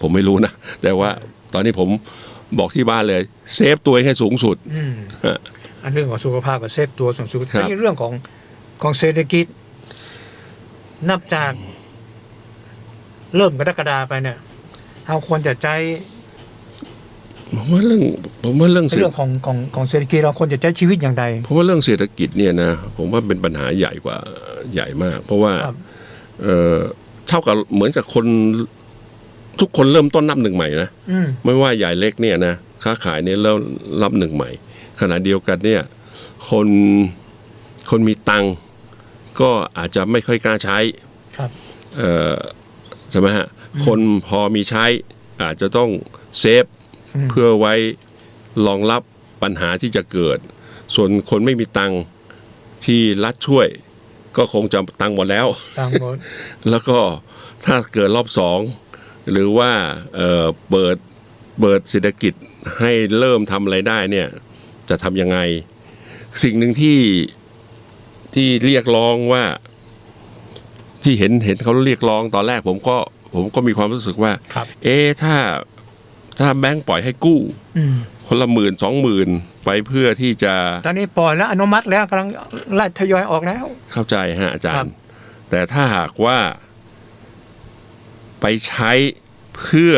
Speaker 2: ผมไม่รู้นะแต่ว่าตอนนี้ผมบอกที่บ้านเลยเซฟตัวให้สูงสุด
Speaker 1: อันเรื่องของสุขภาพกับเซฟตัวสูงสุดในเรื่องของเศรษฐกิจนับจากเริ่มกรกฎาไปเนี่ยเราควรจะใจ
Speaker 2: ผมว่าเรื่อง
Speaker 1: ของเศรษฐกิจเราควรจะใช้ชีวิตอย่างไร
Speaker 2: เพราะว่าเรื่องเศรษฐกิจเนี่ยนะผมว่าเป็นปัญหาใหญ่มากเพราะว่าเท่ากับเหมือนกับคนทุกคนเริ่มต้นนับหนึ่งใหม่นะไม่ว่าใหญ่เล็กเนี่ยนะค้าขายเนี่ยเริ่มรับหนึ่งใหม่ขณะเดียวกันเนี่ยคนมีตังก็อาจจะไม่ค่อยกล้าใช้ใช่ไหมฮะคนพอมีใช้อาจจะต้องเซฟเพื่อไว้รองรับปัญหาที่จะเกิดส่วนคนไม่มีตังที่รัฐช่วยก็คงจะตังหมดแล้วแล้วก็ถ้าเกิดรอบ2หรือว่าเปิดเศรษฐกิจให้เริ่มทำอะไรได้เนี่ยจะทำยังไงสิ่งหนึ่งที่เรียกร้องว่าที่เห็นเขาเรียกร้องตอนแรกผมก็มีความรู้สึกว่าถ้าแบงก์ปล่อยให้กู้คนละ10,000-20,000ไปเพื่อที่จะ
Speaker 1: ตอนนี้ปล่อยแล้วอนุมัติแล้วกำลังไล่ทยอยออกแล้ว
Speaker 2: เข้าใจฮะอาจารย์แต่ถ้าหากว่าไปใช้เพื่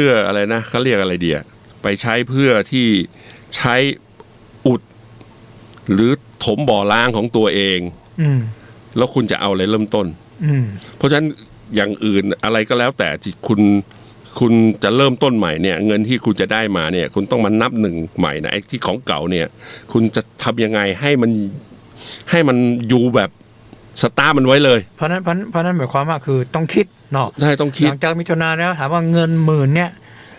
Speaker 2: ออะไรนะเขาเรียกอะไรเดียไปใช้เพื่อที่ใช้อุดหรือถมบ่อล้างของตัวเองแล้วคุณจะเอาอะไรเริ่มต้นเพราะฉะนั้นอย่างอื่นอะไรก็แล้วแต่ที่คุณจะเริ่มต้นใหม่เนี่ยเงินที่คุณจะได้มาเนี่ยคุณต้องมานับหนึ่งใหม่นะไอ้ที่ของเก่าเนี่ยคุณจะทำยังไงให้มันอยู่แบบสตาร์มันไว้เลย
Speaker 1: เพราะนั้นหมายความว่าคือต้องคิดเนาะ
Speaker 2: ใช่ต้องคิด
Speaker 1: หลังจากมิถุนายนแล้วถามว่าเงิน10,000เนี่ย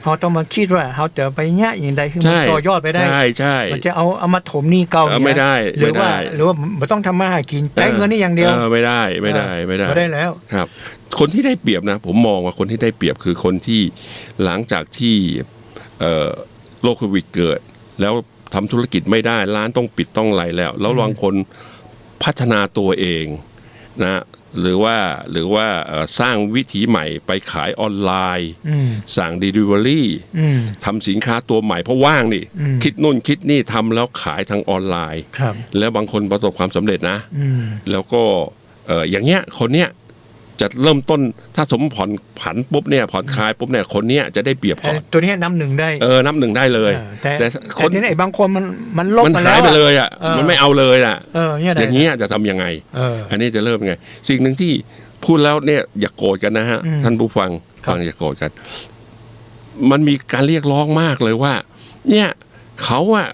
Speaker 1: เขาต้องมาคิดว่าเขาจะไปแง่อย่างใดคือมันต่อยอดไปได้
Speaker 2: ใช่ใช่
Speaker 1: มันจะเอามาถมหนี้เก่าเนี่ย
Speaker 2: ไม่ได้
Speaker 1: หรือว่า
Speaker 2: ไม่ได้
Speaker 1: หรือว่ามันต้องทำมาหากินใช้เงินนี่อย่างเดียว
Speaker 2: ไม่ได้ไม่ได้
Speaker 1: ไม่ได้แล้ว
Speaker 2: ครับ คนที่ได้เปรียบนะผมมองว่าคนที่ได้เปรียบคือคนที่หลังจากที่โรคโควิดเกิด แล้วทำธุรกิจไม่ได้ร้านต้องปิดต้องอะไรแล้วบางคนพัฒนาตัวเองนะหรือว่าสร้างวิถีใหม่ไปขายออนไลน์สั่ง Delivery ทำสินค้าตัวใหม่เพราะว่างนี่คิดนู่นคิดนี่ทำแล้วขายทางออนไลน์แล้วบางคนประสบความสำเร็จนะแล้วก็อย่างเงี้ยคนเนี้ยจะเริ่มต้นถ้าสมผ่อนผันปุ๊บเนี่ยผ่อนคลายปุ๊บเนี่ยคนเนี้ยจะได้เปรียบก่อน
Speaker 1: ตัวนี้นับหนึ่งได้
Speaker 2: นับหนึ่งได้เลย
Speaker 1: แต่คนที่ไหนบางคนมันลบมาแล้ว
Speaker 2: หายไปเลยอ่ะมันไม่เอาเลยอ่ะ
Speaker 1: อย่าง
Speaker 2: เงี้ยจะทำยังไงอันนี้จะเริ่มยังไงสิ่งหนึ่งที่พูดแล้วเนี่ยอย่าโกรธกันนะฮะท่านผู้ฟังอย่าโกรธกันมันมีการเรียกร้องมากเลยว่าเนี่ยเขาอะ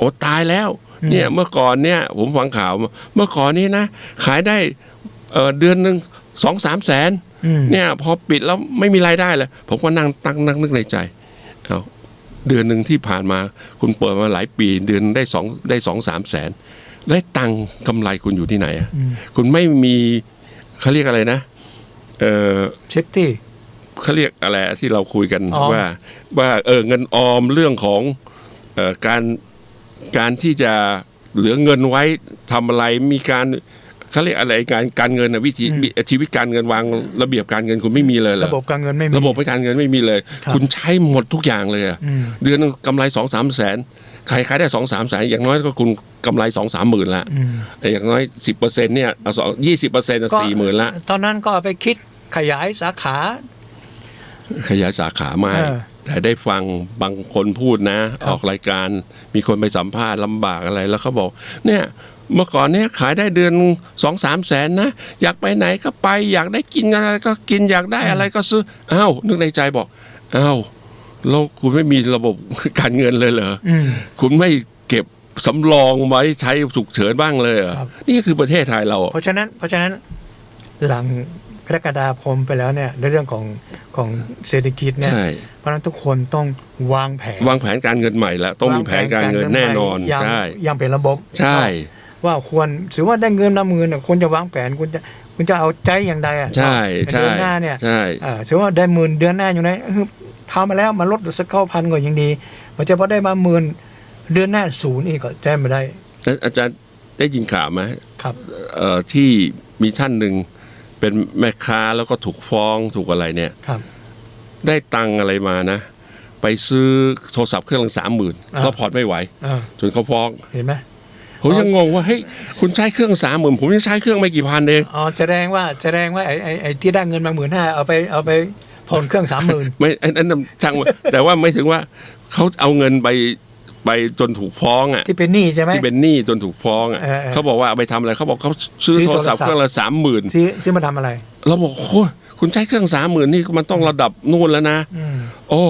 Speaker 2: อดตายแล้วเนี่ยเมื่อก่อนเนี่ยผมฟังข่าวเมื่อก่อนนี้นะขายได้เดือนหนึ่ง2-3 แสนเนี่ยพอปิดแล้วไม่มีรายได้เลยผมก็นั่งนึกในใจเอาเดือนหนึ่งที่ผ่านมาคุณเปิดมาหลายปีเดือนได้2-3 แสนได้ตังกำไรคุณอยู่ที่ไหนอ่ะคุณไม่มีเขาเรียกอะไรนะ
Speaker 1: เซฟตี้
Speaker 2: เขาเรียกอะไรที่เราคุยกันว่าเงินออมเรื่องของการที่จะเหลือเงินไว้ทำอะไรมีการเขาเรียกอะไรการเงินวิธีชีวิตการเงินวางระเบียบการเงินคุณไม่มีเลยเหรอ
Speaker 1: ระบบการเงินไม่มี
Speaker 2: ระบบการเงินไม่มีเลยคุณใช้หมดทุกอย่างเลยเดือนกำไร2-3 แสนขายได้ 2-3 แสนอย่างน้อยก็คุณกำไร 2-3 หมื่นละอย่างน้อย 10% เนี่ยเอา20% 40,000ละ
Speaker 1: ตอนนั้นก็ไปคิดขยายสาขา
Speaker 2: ไม่แต่ได้ฟังบางคนพูดนะออกรายการมีคนไปสัมภาษณ์ลำบากอะไรแล้วเขาบอกเนี่ยเมื่อก่อนเนี่ยขายได้เดือน 2-3 แสนนะอยากไปไหนก็ไปอยากได้กินอะไรก็กินอยากได้อะไรก็ซื้ออ้าวนึกในใจบอกอ้าวแล้วคุณไม่มีระบบการเงินเลยเหรอคุณไม่เก็บสำรองไว้ใช้ฉุกเฉินบ้างเลยเหรอนี่คือประเทศไทยเรา
Speaker 1: เพราะฉะนั้นหลังกรกฎาคมไปแล้วเนี่ยในเรื่องของเศรษฐกิจเนี่ยเพราะฉะนั้นทุกคนต้องวางแผน
Speaker 2: การเงินใหม่แล้วต้องมีแผนการเงินแน่นอนใช่
Speaker 1: ยังเป็นระบบ
Speaker 2: ใช่
Speaker 1: ว่าควรถือว่าได้เงิน10,000ควรจะวางแผนคุณจะเอาใจอย่างใด
Speaker 2: ใช่
Speaker 1: เดือนหน้าเนี่ยถือว่าได้10,000เดือนหน้าอยู่ไหนทำมาแล้วมาลดสัก1,000ก็ยังดีมันจะพอได้มา10,000เดือนหน้า0อีกก็แจ้ไม่ได้
Speaker 2: อาจารย์ได้ยินข่าวไหม
Speaker 1: ครับ
Speaker 2: ที่มีท่านหนึ่งเป็นแม่ค้าแล้วก็ถูกฟ้องถูกอะไรเนี่ยได้ตังอะไรมานะไปซื้อโทรศัพท์เครื่องละ30,000แล้วผ่อนไม่ไหวจนเขาฟ้อง
Speaker 1: เห็นไหม
Speaker 2: ผมยังงงว่าเฮ้ยคุณใช้เครื่อง30,000ผมยังใช้เครื่องไม่กี่พันเอง
Speaker 1: แสดงว่าไอ้ที่ได้เงินมา15,000เอาไปผ่อนเครื่อง30,000
Speaker 2: ไม่อันนั้นช่างแต่ว่าไม่ถึงว่าเขาเอาเงินไปจนถูกฟ้องอ่ะ
Speaker 1: ที่เป็นหนี้ใช่ไหม
Speaker 2: ที่เป็นหนี้จนถูกฟ้องอ่ะเขาบอกว่าเอาไปทำอะไรเขาบอกเขาซื้อโทรศัพท์เครื่องละ30,000
Speaker 1: ซื้อมาทำอะไร
Speaker 2: เราบอกโอ้คุณใช้เครื่อง30,000นี่มันต้องระดับนู่นแล้วนะโอ้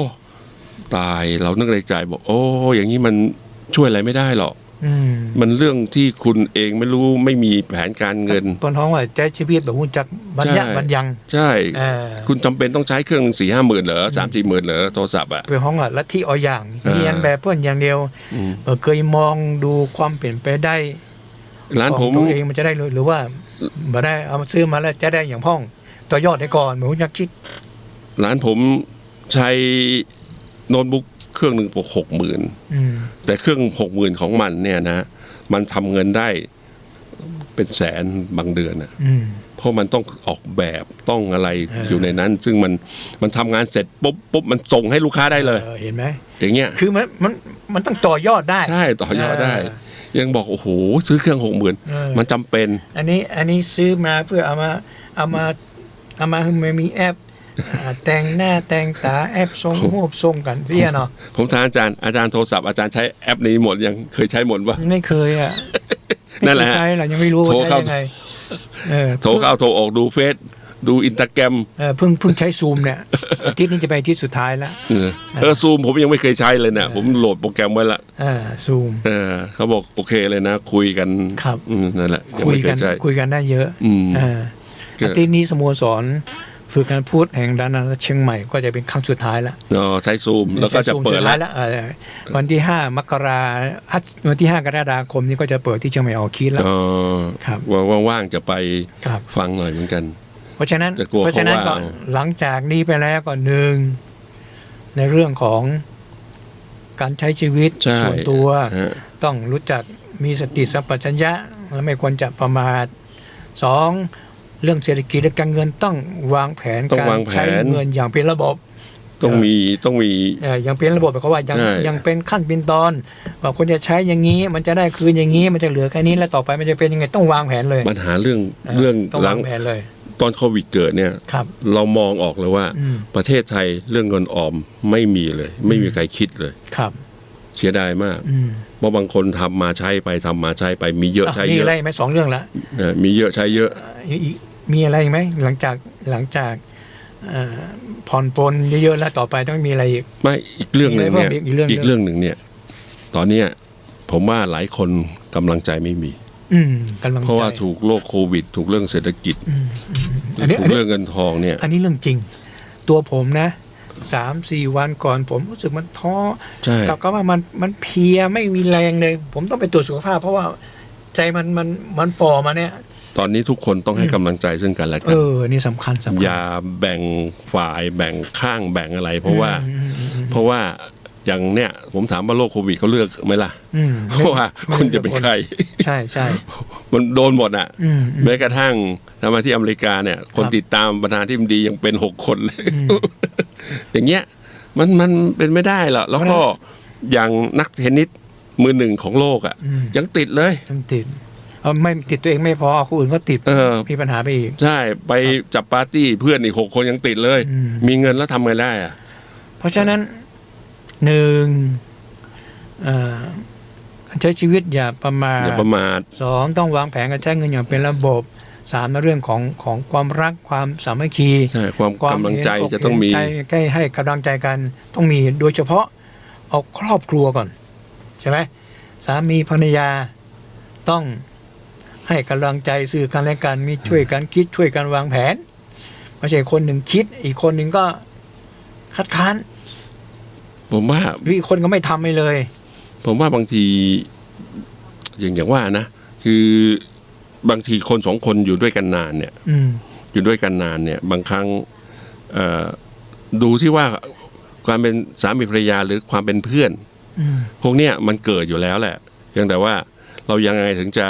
Speaker 2: ตายเรานึกในใจบอกโอ้อย่างนี้มันช่วยอะไรไม่ได้หรอกมันเรื่องที่คุณเองไม่รู้ไม่มีแผนการเงิน
Speaker 1: ต้นท้องว่าใจชีวิตแบบหุ่นจักบรรยัง
Speaker 2: ใช่คุณจำเป็นต้องใช้เครื่อง 4-5 หมื่นเหรอ 3-4 หมื่นเหรอโทรศัพท์อ่ะ
Speaker 1: เป็นห้องอ่ะลัทธิอย่างเรียนแบบเพื่อนอย่างเดียวเคยมองดูความเปลี่ยนไปได้
Speaker 2: ร้านผม
Speaker 1: ตัวเองมันจะได้หรือว่ามาได้เอามาซื้อมาแล้วจะได้อย่างพ่องต่อยอดได้ก่อนเหมือนหุ่นจักคิด
Speaker 2: ร้านผมใช้โน้ตบุ๊กเครื่องหนึ่งปก60,000แต่เครื่อง60,000ของมันเนี่ยนะมันทำเงินได้เป็นแสนบางเดือนอ่ะเพราะมันต้องออกแบบต้องอะไรอยู่ในนั้นซึ่งมันทำงานเสร็จปุ๊บมันส่งให้ลูกค้าได้เลย
Speaker 1: เห็นไหม
Speaker 2: อย่างเงี้ย
Speaker 1: คือมันต้องต่อยอดได้
Speaker 2: ใช่ต่อยอดได้ยังบอกโอ้โหซื้อเครื่อง60,000มันจำเป็น
Speaker 1: อันนี้ซื้อมาเพื่อเอามาให้มีแอปแต่งหน้าแต่งตาแอปส่งรูปส่งกันเสียเนาะ
Speaker 2: ผมถามอาจารย์โทรศัพท์อาจารย์ใช้แอปนี้หมดยังเคยใช้หมดปะ
Speaker 1: ไม่เคยอ่ะ
Speaker 2: นั่นแหละ
Speaker 1: ใช้หรอยังไม่รู้ว่าใช้ยังไง
Speaker 2: โทรเข้าโทรออกดูเฟซดูอินสตาแกรม
Speaker 1: เพิ่งใช้ซูมเนี่ยอาทิตย์นี้จะไปอาทิตย์สุดท้ายแล้ว
Speaker 2: ซูมผมยังไม่เคยใช้เลยเนี่ยผมโหลดโปรแกรมไว้ละ
Speaker 1: ซูม
Speaker 2: เขาบอกโอเคเลยนะคุยกัน
Speaker 1: ครับ
Speaker 2: นั่นแหละ
Speaker 1: คุยกันได้เยอะอาทิตย์นี้สโมสร ฝึกงานพูดแห่งด้านนั้นเชียงใหม่ก็จะเป็นครั้งสุดท้ายแล้ว
Speaker 2: ใช้ซูมแล้วก็จะเปิด
Speaker 1: สุท้ายแล้ววันที่5 มกราวันที่ 5 กรกฎาคมนี้ก็จะเปิดที่เชียงใหม่ออคิดแล้วครับ
Speaker 2: ว่างๆจะไปฟังหน่อยเหมือนกัน
Speaker 1: เพราะฉะนั้นก็
Speaker 2: ว่า
Speaker 1: หลังจากนี้ไปแล้วก็หนึ่งในเรื่องของการใช้ชีวิตส่วนตัวต้องรู้จักมีสติสัมปชัญญะและไม่ควรจะประมาท2เรื่องเศรษฐกิจและการเงินต้องวางแผนการใช้เงินอย่างเป็นระบบ
Speaker 2: ต้องมี
Speaker 1: อย่างเป็นระบบแบบเขาว่ายังเป็นขั้นเป็นตอนว่าคนจะใช้อย่างนี้มันจะได้คืนอย่างนี้มันจะเหลือแค่นี้แล้วต่อไปมันจะเป็นยังไงต้องวางแผนเลย
Speaker 2: ปัญหาเรื่อง
Speaker 1: ต้องวางแผนเลย
Speaker 2: ตอนโควิดเกิดเนี่ยเรามองออกเลยว่าประเทศไทยเรื่องเงินออมไม่มีเลยไม่มีใครคิดเลย
Speaker 1: ครับ
Speaker 2: เสียดายมากเพราะบางคนทำมาใช้ไปมีเยอะใช้เยอะ
Speaker 1: มีอะไรไหม2 เรื่องละ
Speaker 2: มีเยอะใช้เยอะ
Speaker 1: มีอะไรไหมหลังจากผ่อนปลนเยอะๆแล้วต่อไปต้องมีอะไรอีก
Speaker 2: ไม่อีกเรื่องหนึ่งเนี่ยอีกเรื่องหนึ่งเนี่ยตอนเนี้ยผมว่าหลายคนกำลังใจไม่มีเพราะว่าถูกโรคโควิดถูกเรื่องเศรษฐกิจถูกเรื่องเงินทองเนี่ย
Speaker 1: อันนี้เรื่องจริงตัวผมนะ3-4 วันก่อนผมรู้สึกมันท้อกับก็ว่ามันเพลียไม่มีแรงเลยผมต้องไปตรวจสุขภาพเพราะว่าใจมันฝ่อมาเนี่ย
Speaker 2: ตอนนี้ทุกคนต้องให้กำลังใจซึ่งกันและกัน
Speaker 1: นี่สำคัญ
Speaker 2: อย่าแบ่งฝ่ายแบ่งข้างแบ่งอะไรเพราะว่าอย่างเนี้ยผมถามว่าโรคโควิดเขาเลือกไหมล่ะเพราะว่าคุณจะเป็นใคร
Speaker 1: ใช่ใช่
Speaker 2: มันโดนหมดอ่ะแม้กระทั่งทำมาที่อเมริกาเนี่ยคนติดตามประธานาธิบดียังเป็น6 คนเลยอย่างเงี้ยมันเป็นไม่ได้หรอกแล้วก็อย่างนักเทนนิสมือ1ของโลกอ่ะยังติดเลย
Speaker 1: ยังติดไม่ติดตัวเองไม่พอคนอื่นก็ติดมีปัญหาไปอีก
Speaker 2: ใช่ไปจับปาร์ตี้เพื่อนอีก6 คนยังติดเลยมีเงินแล้วทำไงได้อ่ะ
Speaker 1: เพราะฉะนั้นการใช้ชีวิตอย่าประมาท2ต้องวางแผนการใช้เงินอย่างเป็นระบบ3ในเรื่องของความรักความสามัคคี
Speaker 2: ใช่ความกำลังใจจะต้องมี
Speaker 1: ให้กำลังใจกันต้องมีโดยเฉพาะเอาครอบครัวก่อนใช่ไหมสามีภรรยาต้องให้กำลังใจสื่อกันและกันมีช่วยกันคิดช่วยกันวางแผนไม่ใช่คนหนึ่งคิดอีกคนหนึ่งก็คัดค้าน
Speaker 2: ผมว่า
Speaker 1: อีกคนก็ไม่ทำไปเลย
Speaker 2: ผมว่าบางทีอย่างว่านะคือบางทีคน2 คนอยู่ด้วยกันนานเนี่ยอยู่ด้วยกันนานเนี่ยบางครั้งดูที่ว่าความเป็นสามีภรรยาหรือความเป็นเพื่อนพวกเนี้ยมันเกิดอยู่แล้วแหละเพียงแต่ว่าเรายังไงถึงจะ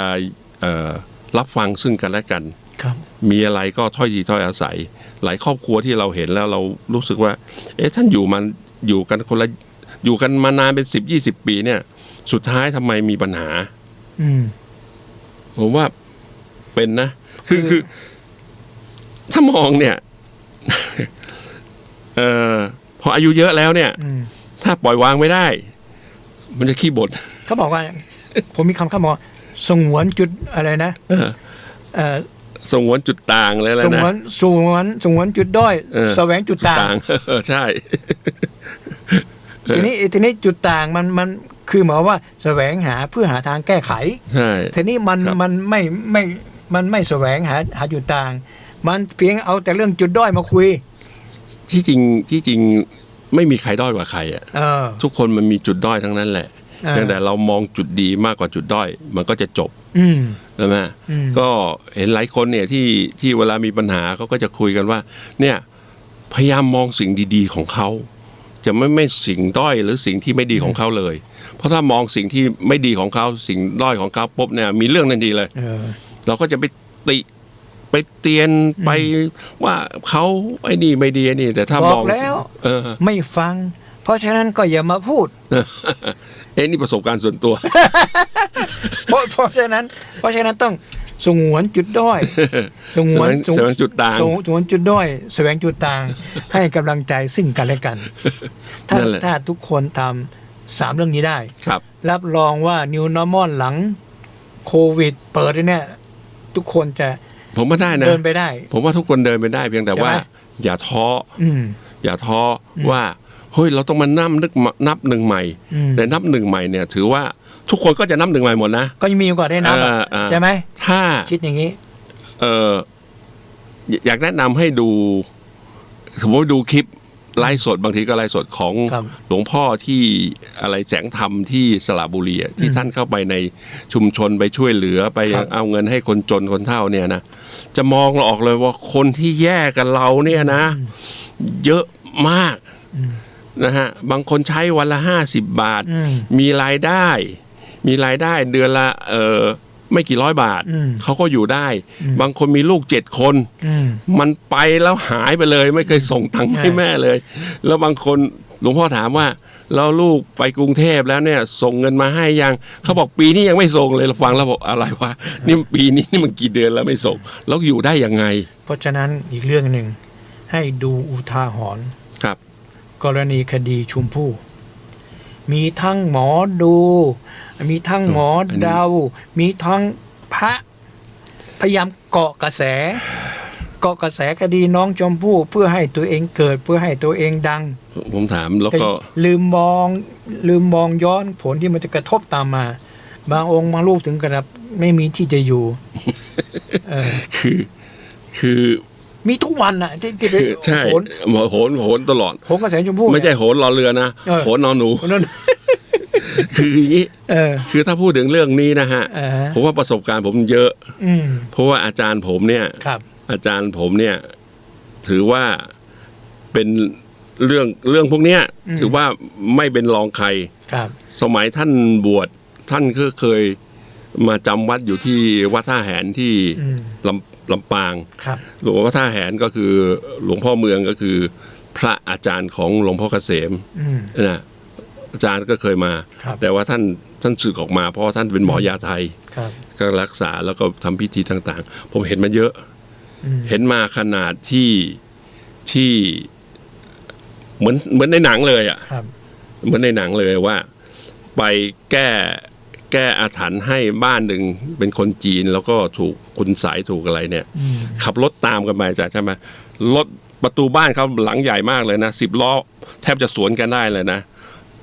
Speaker 2: รับฟังซึ่งกันและกันมีอะไรก็ถ้อยทีถ้อยอาศัยหลายครอบครัวที่เราเห็นแล้วเรารู้สึกว่าท่านอยู่กันคนละอยู่กันมานานเป็น10-20 ปีเนี่ยสุดท้ายทำไมมีปัญหาผมว่าเป็นนะคือถ้ามองเนี่ยพออายุเยอะแล้วเนี่ยถ้าปล่อยวางไม่ได้มันจะขี้บ่น
Speaker 1: เขาบอกว่าผมมีคำเขาบอกสงวนจุดอะไรนะ
Speaker 2: สงวนจุดต่างเลยแล้วนะ
Speaker 1: สงวนจุดด้อยแสวงจุดต่าง
Speaker 2: ใช่
Speaker 1: ทีนี้จุดต่างมันคือหมายว่าแสวงหาเพื่อหาทางแก้ไข
Speaker 2: ใช่
Speaker 1: ทีนี้มันไม่แสวงหาจุดต่างมันเพียงเอาแต่เรื่องจุดด้อยมาคุย
Speaker 2: ที่จริงไม่มีใครด้อยกว่าใครอ่ะทุกคนมันมีจุดด้อยทั้งนั้นแหละเพียงแต่เรามองจุดดีมากกว่าจุดด้อยมันก็จะจบใช่ไหมก็เห็นหลายคนเนี่ยที่เวลามีปัญหาเขาก็จะคุยกันว่าเนี่ยพยายามมองสิ่งดีๆของเขาจะไม่สิ่งด้อยหรือสิ่งที่ไม่ดีของเขาเลยเพราะถ้ามองสิ่งที่ไม่ดีของเขาสิ่งด้อยของเขาปุ๊บเนี่ยมีเรื่องทันทีเลยเราก็จะไปติไปเตียนไปว่าเขาไอ้นี่ไม่ดีนี่แต่ถ้ามอง
Speaker 1: แล้วไม่ฟังเพราะฉะนั้นก็อย่ามาพูด
Speaker 2: นี่ประสบการณ์ส่วนตัว
Speaker 1: เพราะฉะนั้นต้องสงวนจุดด้อยสงวน
Speaker 2: จุดต่าง
Speaker 1: สงวนจุดด้อยแสวงจุดต่างให้กำลังใจซึ่งกันและกันถ้าทุกคนทำ3เรื่องนี้ได้รับรองว่า New Normal หลังโควิดเปิดเนี่ยทุกคนจะ
Speaker 2: ผมว่าได้นะ
Speaker 1: เดินไปได้
Speaker 2: ผมว่าทุกคนเดินไปได้เพียงแต่ว่าอย่าท้อว่าเฮ้ยเราต้องมานับ1ใหม่แต่นับ1ใหม่เนี่ยถือว่าทุกคนก็จะนับ1ใหม่หมดนะ
Speaker 1: ก็ยังมีโอกาสได้นับใช่ไหม
Speaker 2: ถ้า
Speaker 1: คิดอย่างนี้
Speaker 2: อยากแนะนำให้ดู สมมติดูคลิปไลฟ์สดบางทีก็ไลฟ์สดของ
Speaker 1: ครับ
Speaker 2: หลวงพ่อที่อะไรแสงธรรมที่สระบุรีอะที่ท่านเข้าไปในชุมชนไปช่วยเหลือไป
Speaker 1: ครับ
Speaker 2: เอาเงินให้คนจนคนเฒ่าเนี่ยนะจะมองเราออกเลยว่าคนที่แย่กับเราเนี่ยนะ เยอะมากนะฮะบางคนใช้วันละ50 บาท มีรายได้ เดือนละไม่กี่ร้อยบาท เขาก็อยู่ได้ บางคนมีลูก7 คน มันไปแล้วหายไปเลย ไม่เคยส่งตังค์ให้แม่เลย แล้วบางคนหลวงพ่อถามว่าแล้วลูกไปกรุงเทพแล้วเนี่ยส่งเงินมาให้ยังเขาบอกปีนี้ยังไม่ส่งเลยเราฟังแล้วบอกอะไรวะนี่ปีนี้นี่มันกี่เดือนแล้วไม่ส่งแล้วอยู่ได้ยังไง
Speaker 1: เพราะฉะนั้นอีกเรื่องหนึ่งให้ดูอุทาหรณ์
Speaker 2: ครับ
Speaker 1: กรณีคดีชุมพู่มีทั้งหมอดู มีทั้งหมอเดา มีทั้งพระพยายามเกาะกระแสคดีน้องชมพู่เพื่อให้ตัวเองเกิดเพื่อให้ตัวเองดัง
Speaker 2: ผมถามแล้ว
Speaker 1: แต่
Speaker 2: ก็
Speaker 1: ลืมมองย้อนผลที่มันจะกระทบตามมา บางองค์บางรูปถึงกระดับไม่มีที่จะอยู่
Speaker 2: คือ
Speaker 1: มีทุกวันน่ะที่ไป
Speaker 2: ใช่ โหนตลอด
Speaker 1: โหนกระแสชมพู่
Speaker 2: ไม่ใช่โหนรอเรือนะ โหนนอนหนู
Speaker 1: นั่น
Speaker 2: คืออย่างนี้ คือถ้าพูดถึงเรื่องนี้นะฮะ ผมว่าประสบการณ์ผมเยอะ เพราะว่าอาจารย์ผมเนี่ย
Speaker 1: ครับ
Speaker 2: อาจารย์ผมเนี่ย ถือว่าเป็นเรื่องพวกเนี้ย ถือว่าไม่เป็นรองใคร
Speaker 1: ครับ
Speaker 2: สมัยท่านบวชท่านก็เคยมาจำวัดอยู่ที่วัดท่าแหนที่ลำปาง
Speaker 1: ครับ
Speaker 2: หลวงพ่อท่าแหนก็คือหลวงพ่อเมืองก็คือ พระอาจารย์ของหลวงพ่อเกษมนะอาจารย์ก็เคยมา
Speaker 1: ครับ
Speaker 2: แต่ว่าท่านสึกออกมาเพราะว่าท่านเป็นหมอยาไทย
Speaker 1: ครับ
Speaker 2: ก็รักษาแล้วก็ทำพิธีต่างๆ ผมเห็นมาเยอะ เห็นมาขนาดที่เหมือนในหนังเลยอ่ะ
Speaker 1: ครับ
Speaker 2: เหมือนในหนังเลยว่าไปแก้อาถรรพ์ให้บ้านหนึ่งเป็นคนจีนแล้วก็ถูกคุณสายถูกอะไรเนี่ย ขับรถตามกันไปจ้ะใช่ไหมรถประตูบ้านเขาหลังใหญ่มากเลยนะ10 ล้อแทบจะสวนกันได้เลยนะ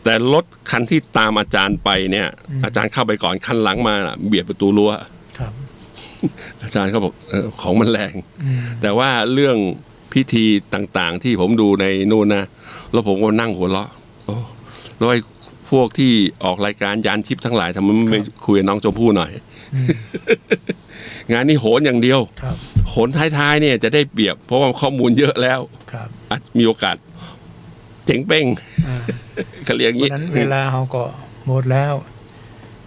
Speaker 2: แต่รถคันที่ตามอาจารย์ไปเนี่ย อาจารย์เข้าไปก่อนคันหลังมาเบียดประตูรั้ว
Speaker 1: ครับ
Speaker 2: อาจารย์เขาบอกของมันแรง แต่ว่าเรื่องพิธีต่างๆ ที่ผมดูในนู่นนะแล้วผมก็นั่งหัวเราะโอ้แล้วไอ้พวกที่ออกรายการยานทิพย์ทั้งหลายทำไมไม่คุยกับน้องชมพู่หน่อย งานนี้โหนอย่างเดียว
Speaker 1: ครับ
Speaker 2: โหนท้ายๆเนี่ยจะได้เปรียบเพราะว่าข้อมูลเยอะแล้ว
Speaker 1: ครับ
Speaker 2: อาจมีโอกาสเจ๋งเป้ง เขาเรียกอย่าง
Speaker 1: เพราะ
Speaker 2: นี้
Speaker 1: ฉะนั้นเวลาเราก็หมดแล้ว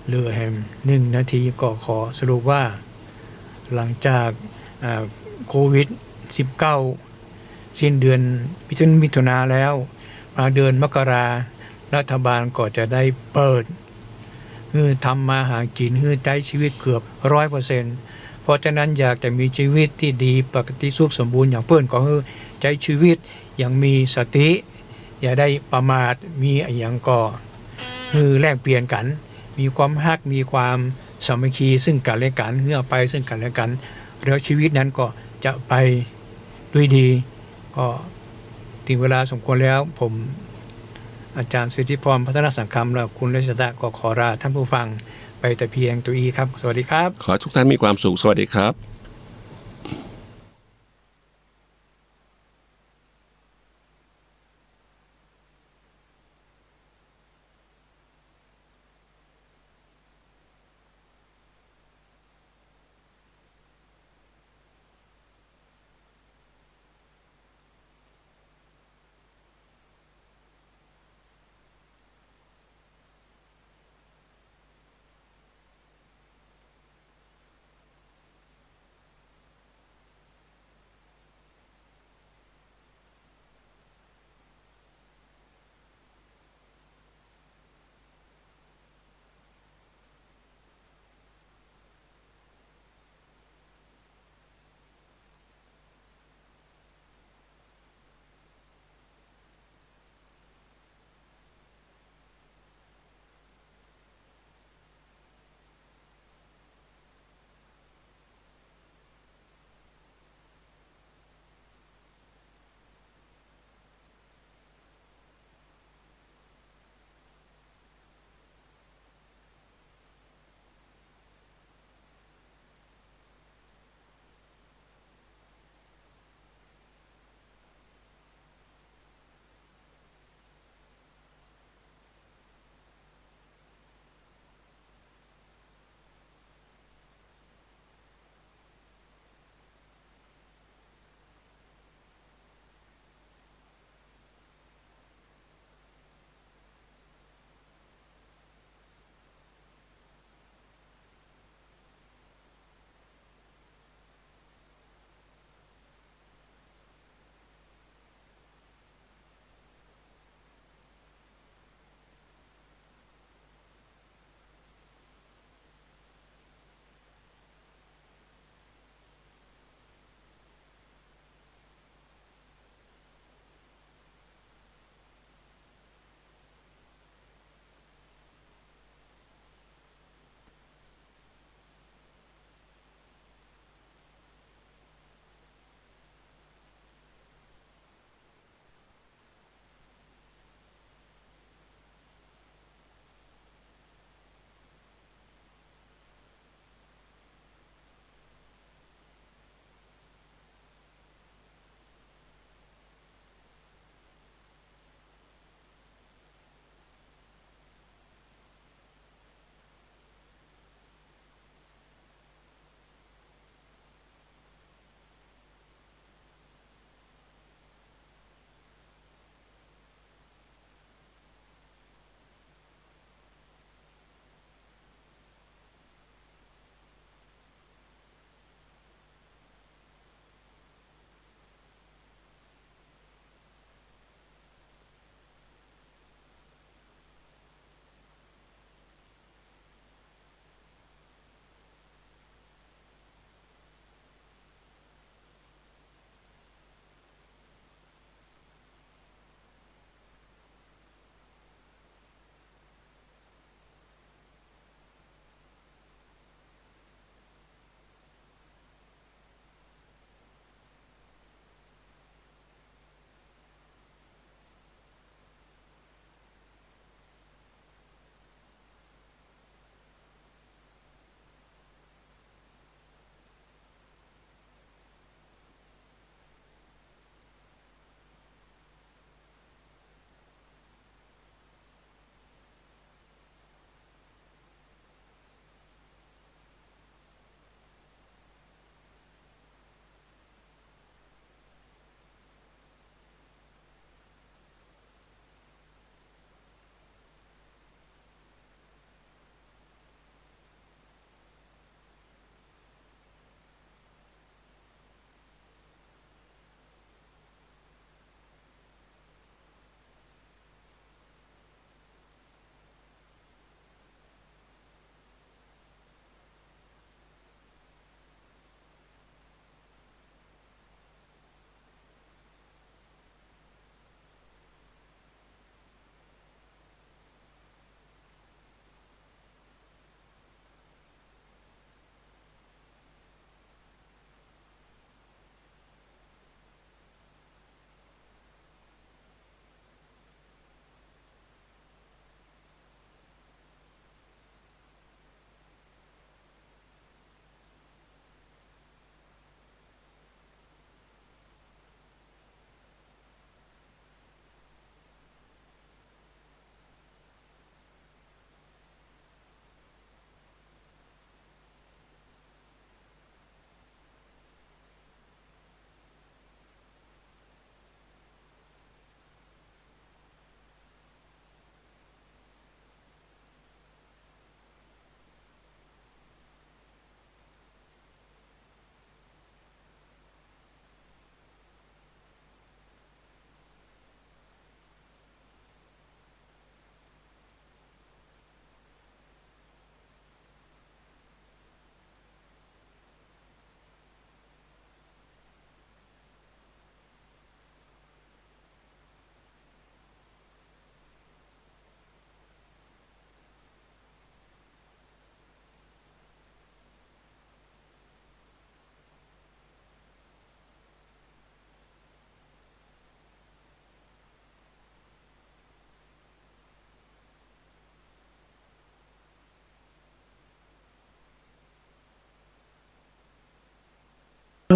Speaker 1: เหลือแฮม1 นาทีก็ขอสรุปว่า หลังจากโควิด 19 สิ้นเดือนมิถุนาแล้ว มาเดือนมกรารัฐบาลก็จะได้เปิดทำมาหากินใช้ชีวิตเกือบ 100%เพราะฉะนั้นอยากจะมีชีวิตที่ดีปกติสุขสมบูรณ์อย่างเพื่อนก็ใช้ชีวิตอย่างมีสติ อย่าได้ประมาทมีอย่างก็แลกเปลี่ยนกัน มีความฮักมีความสามัคคีซึ่งกันและกันเพื่อไปซึ่งกันและกัน แล้วชีวิตนั้นก็จะไปด้วยดี ก็ถึงเวลาสมควรแล้วผมอาจารย์สิทธิพรพัฒนสังคมและคุณรัชดาก็ขอลาท่านผู้ฟังไปแต่เพียงตัวครับ สวัสดีครับ
Speaker 2: ขอให้ทุกท่านมีความสุขสวัสดีครับ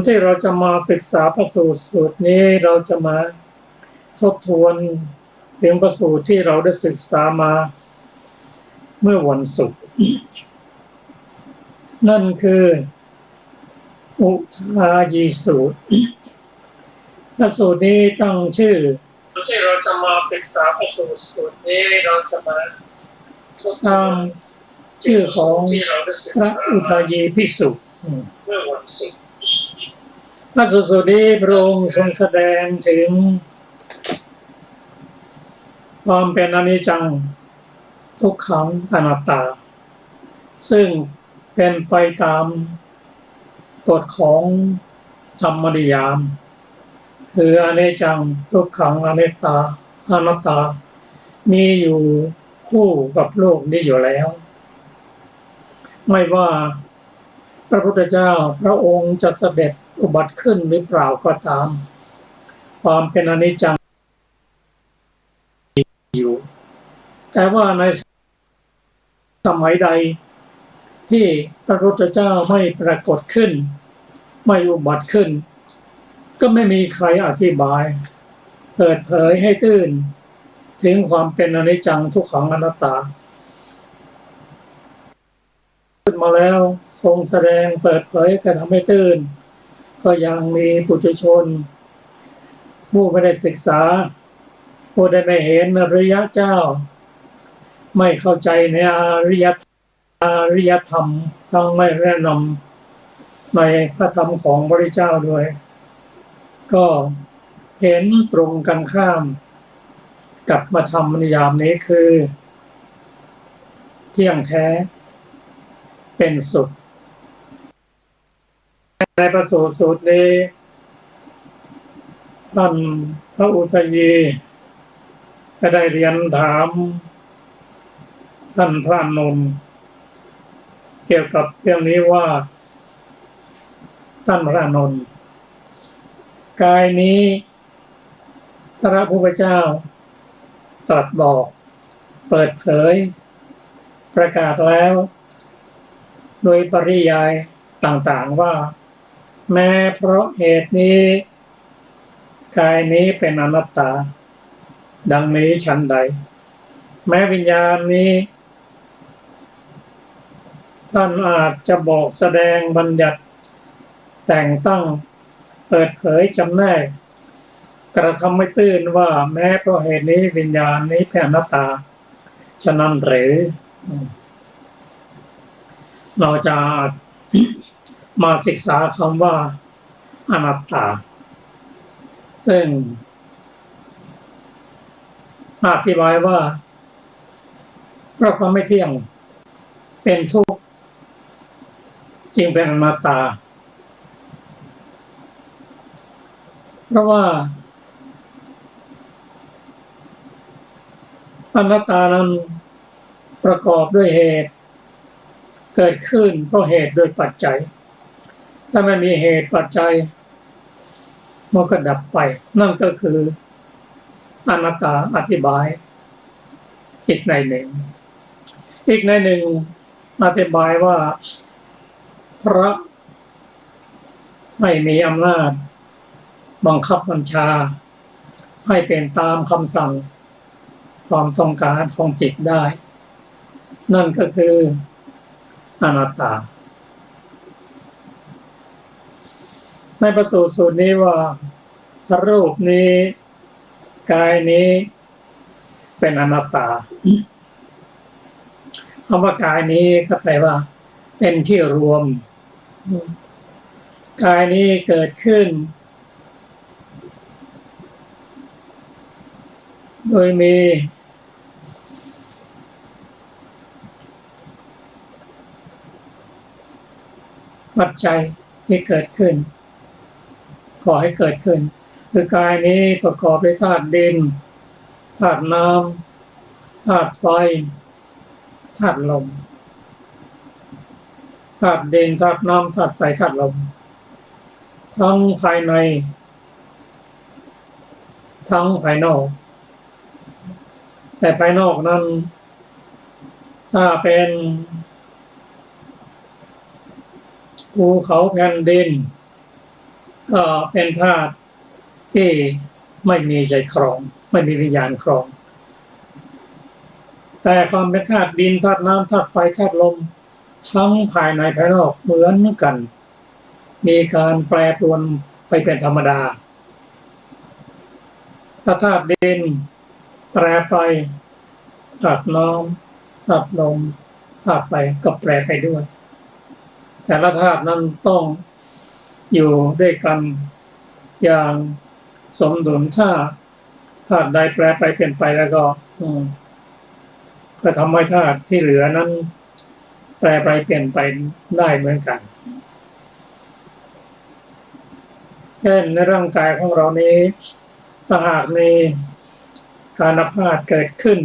Speaker 3: ที่เราจะมาศึกษาพระสูตรนี้เราจะมาทบทวนถึงพระสูตรที่เราได้ศึกษามาเมื่อวันศุกร์นั่นคืออุทายีสูตรพระสูตรนี้ตั้งชื่อที่เราจะมาศึกษาพระสูตรนี้เราจะมาตามชื่อของพระอุทายีภิกษุเมื่อวันศุกร์พระสูตรนี้พระองค์ทรงแสดงถึงความเป็นอนิจจังทุกขังอนัตตาซึ่งเป็นไปตามกฎของธรรมนิยามคืออนิจจังทุกขังอนัตตามีอยู่คู่กับโลกนี้อยู่แล้วไม่ว่าพระพุทธเจ้าพระองค์จะเสด็จอุบัติขึ้นหรือเปล่าก็ตามความเป็นอนิจจังอยู่แต่ว่าในสมัยใดที่พระพุทธเจ้าไม่ปรากฏขึ้นไม่อุบัติขึ้นก็ไม่มีใครอธิบายเปิดเผยให้ตื่นถึงความเป็นอนิจจังทุกขังอนัตตาขึ้นมาแล้วทรงแสดงเปิดเผยกระทำให้ตื่นก็ยังมีปุถุชนผู้ไม่ได้ศึกษาผู้ได้ไม่เห็นอริยเจ้าไม่เข้าใจในอริยธรรมทั้งไม่แนะนำในพระธรรมของพระพุทธเจ้าด้วยก็เห็นตรงกันข้ามกับมาธรรมนิยามนี้คือเที่ยงแท้เป็นสุขในพระสูตรนี้ท่านพระอุทายีก็ได้เรียนถามท่านพระอานนท์เกี่ยวกับเรื่องนี้ว่าท่านพระอานนท์กายนี้พระพุทธเจ้าตรัสบอกเปิดเผยประกาศแล้วโดยปริยายต่างๆว่าแม้เพราะเหตุนี้กายนี้เป็นอนัตตาดังนี้ฉันใดแม้วิญญาณนี้ท่านอาจจะบอกแสดงบัญญัติแต่งตั้งเปิดเผยจำแนกกระทำให้ตื่นว่าแม้เพราะเหตุนี้วิญญาณนี้เป็นอนัตตาฉะนั้นหรือเราจะมาศึกษาคำว่าอนัตตาซึ่งอธิบายว่าเพราะความไม่เที่ยงเป็นทุกข์จึงเป็นอนัตตาเพราะว่าอนัตตานั้นประกอบด้วยเหตุเกิดขึ้นเพราะเหตุโดยปัจจัยถ้าไม่มีเหตุปัจจัยมันก็ดับไปนั่นก็คืออนัตตาอธิบายอีกในหนึ่งอธิบายว่าพระไม่มีอำนาจบังคับบัญชาให้เป็นตามคำสั่งความต้องการของจิตได้นั่นก็คืออนัตตาในพระสูตรนี้ว่ารูปนี้กายนี้เป็นอนัตตาคำว่ากายนี้ก็แปลว่าเป็นที่รวมกายนี้เกิดขึ้นโดยมีปัจจัยที่เกิดขึ้นก่อให้เกิดขึ้นคือกายนี้ประกอบด้วยธาตุดินธาตุน้ำธาตุไฟธาตุลมธาตุดินธาตุน้ำธาตุไฟธาตุลมทั้งภายในทั้งภายนอกแต่ภายนอกนั้นถ้าเป็นภูเขาแผ่นดิน ก็เป็นธาตุที่ไม่มีใจครองไม่มีวิญญาณครองแต่ความเป็นธาตุดินธาตุน้ำธาตุไฟธาตุลมทั้งภายในภายนอกเหมือนกันมีการแปรปรวนไปเป็นธรรมดาถ้าธาตุดินแปรไปธาตุน้ำธาตุลมธาตุไฟก็แปรไปด้วยแต่ละธาตุนั้นต้องอยู่ด้วยกันอย่างสมดุลถ้าธาตุใดแปรไปเปลี่ยนไปแล้วก็ทำให้ธาตุที่เหลือนั้นแปรไปเปลี่ยนไปได้เหมือนกันเช่นในร่างกายของเรานี้ถ้าหากมีการอาพาธเกิดขึ้น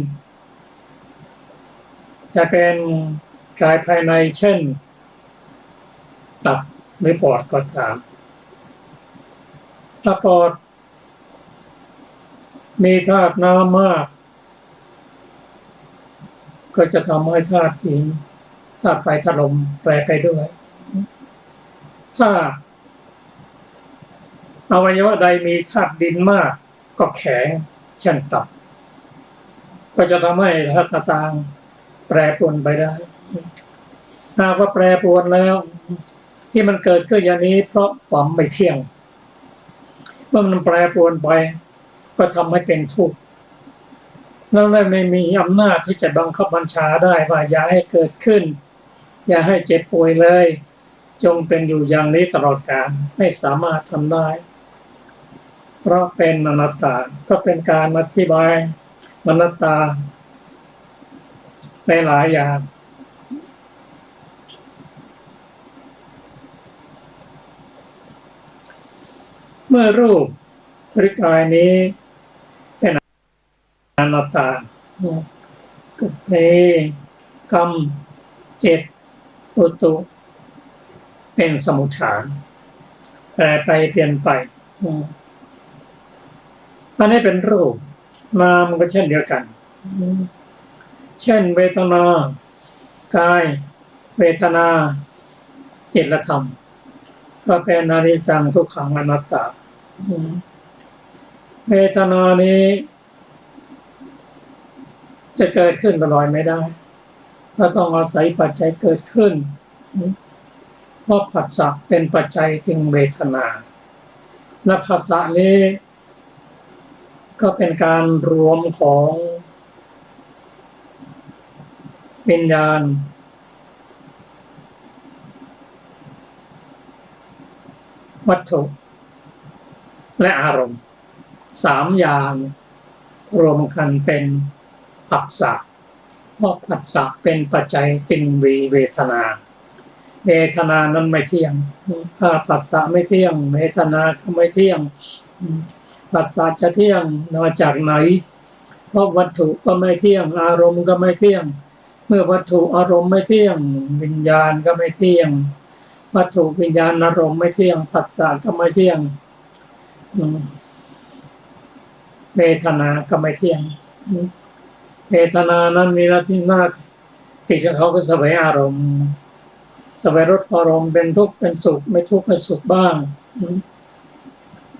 Speaker 3: จะเป็นกายภายในเช่นตับหรือปอดก็ตามถ้าปอดมีธาตุน้ำมากก็จะทำให้ธาตุดินธาตุไฟธาตุลมแปรไปด้วยถ้าอวัยวะใดมีธาตุดินมากก็แข็งเช่นตับก็จะทำให้ธาตุต่างแปรปรวนไปได้ถ้าว่าแปรปรวนแล้วที่มันเกิดขึ้นอย่างนี้เพราะความไม่เที่ยงเมื่อมันแปรปรวนไปก็ทำให้เป็นทุกข์แล้วเลยไม่มีอำนาจที่จะบังคับบัญชาได้ว่าอย่าให้เกิดขึ้นอย่าให้เจ็บป่วยเลยจงเป็นอยู่อย่างนี้ตลอดกาลไม่สามารถทำได้เพราะเป็นอนัตตาก็เป็นการอธิบายอนัตตาในหลายอย่างเมื่อรูปหรือกายนี้เป็นอนัตตาก็เป็นกรรมเจ็ดอุตุเป็นสมุฏฐานแปรไปเปลี่ยนไปอันนี้เป็นรูปนามก็เช่นเดียวกันเช่นเวทนากายเวทนาจิตธรรมก็เป็นอนิจจังทุกขังอนัตตาเวทนานี้จะเกิดขึ้นลอยไม่ได้ก็ต้องอาศัยปัจจัยเกิดขึ้นเพราะผัสสะเป็นปัจจัยถึงเวทนาและผัสสะนี้ก็เป็นการรวมของวิญญาณวัตถุและอารมณ์สามอย่างรวมกันเป็นผัสสะเพราะผัสสะเป็นปัจจัยจึงมีเวทนาเวทนานั้นไม่เที่ยงถ้าผัสสะไม่เที่ยงเวทนาก็ไม่เที่ยงผัสสะจะเที่ยงมาจากไหนเพราะวัตถุก็ไม่เที่ยงอารมณ์ก็ไม่เที่ยงเมื่อวัตถุอารมณ์ไม่เที่ยงวิญญาณก็ไม่เที่ยงวัตถุวิญญาณอารมณ์ไม่เที่ยงผัสสะก็ไม่เที่ยงเวทนาก็ไม่เที่ยงเวทนานั้นมีหน้าที่ติดกับเขาก็แสวงอารมณ์แสวงรสอารมณ์เป็นทุกข์เป็นสุขไม่ทุกข์ไม่สุขบ้าง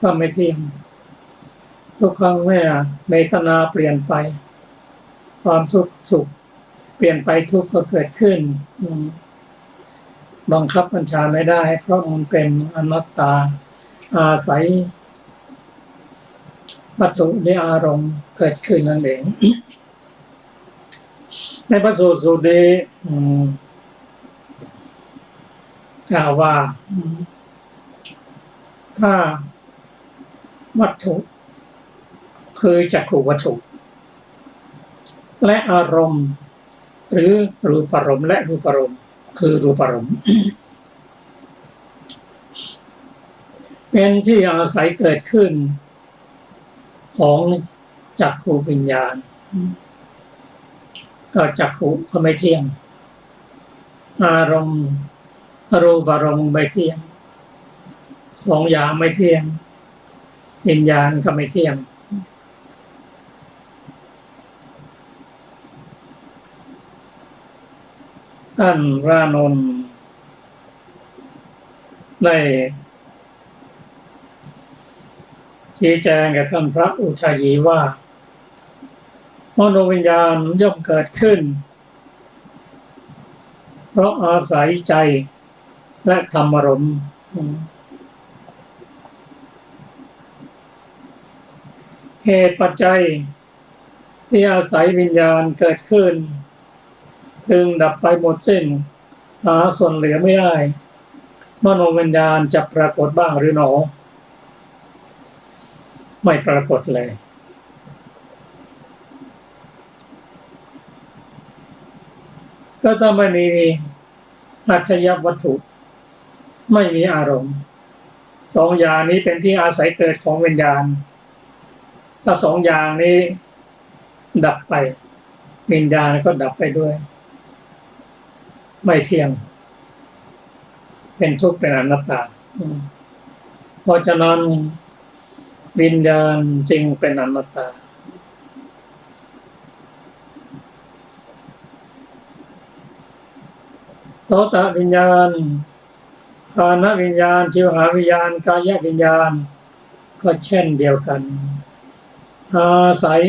Speaker 3: ก็ไม่เที่ยงทุกครั้งเมื่อเวทนาเปลี่ยนไปความทุกข์สุขเปลี่ยนไปทุกข์ก็เกิดขึ้นบังคับบัญชาไม่ได้เพราะมันเป็นอนัตตาอาศัยวัตถุในอารมณ์เกิดขึ้นนั่นเองในพระสูตรสูตรนี้กล่าวว่าถ้าวัตถุคือจักขุวัตถุและอารมณ์หรือรูปารมณ์และรูปารมณ์คือรูปารมณ์เป็นที่อาศัยเกิดขึ้นของจักขุวิญญาณก็จักขุก็ไม่เที่ยงอารมณ์รูปารมณ์ไม่เที่ยงสองอย่างไม่เที่ยงวิญญาณก็ไม่เที่ยงท่านพระอานนท์ได้ ชี้แจงแก่ท่านพระอุทายีว่ามโนวิญญาณย่อมเกิดขึ้นเพราะอาศัยใจและธรรมารมณ์เหตุปัจจัยที่อาศัยวิญญาณเกิดขึ้นพึงดับไปหมดสิ้นหาส่วนเหลือไม่ได้มโนวิญญาณจะปรากฏบ้างหรือหนอไม่ปรากฏเลยก็ต้องไม่มีอัจฉริยวัตถุไม่มีอารมณ์สองอย่างนี้เป็นที่อาศัยเกิดของวิญญาณถ้าสองอย่างนี้ดับไปวิญญาณก็ดับไปด้วยไม่เที่ยงเป็นทุกข์เป็นอนัตตาเพราะฉะนั้นวิญญาณจึงเป็นอนัตตาโสตวิญญาณฆานวิญญาณชิวหาวิญญาณกายวิญญาณก็เช่นเดียวกันอาศัย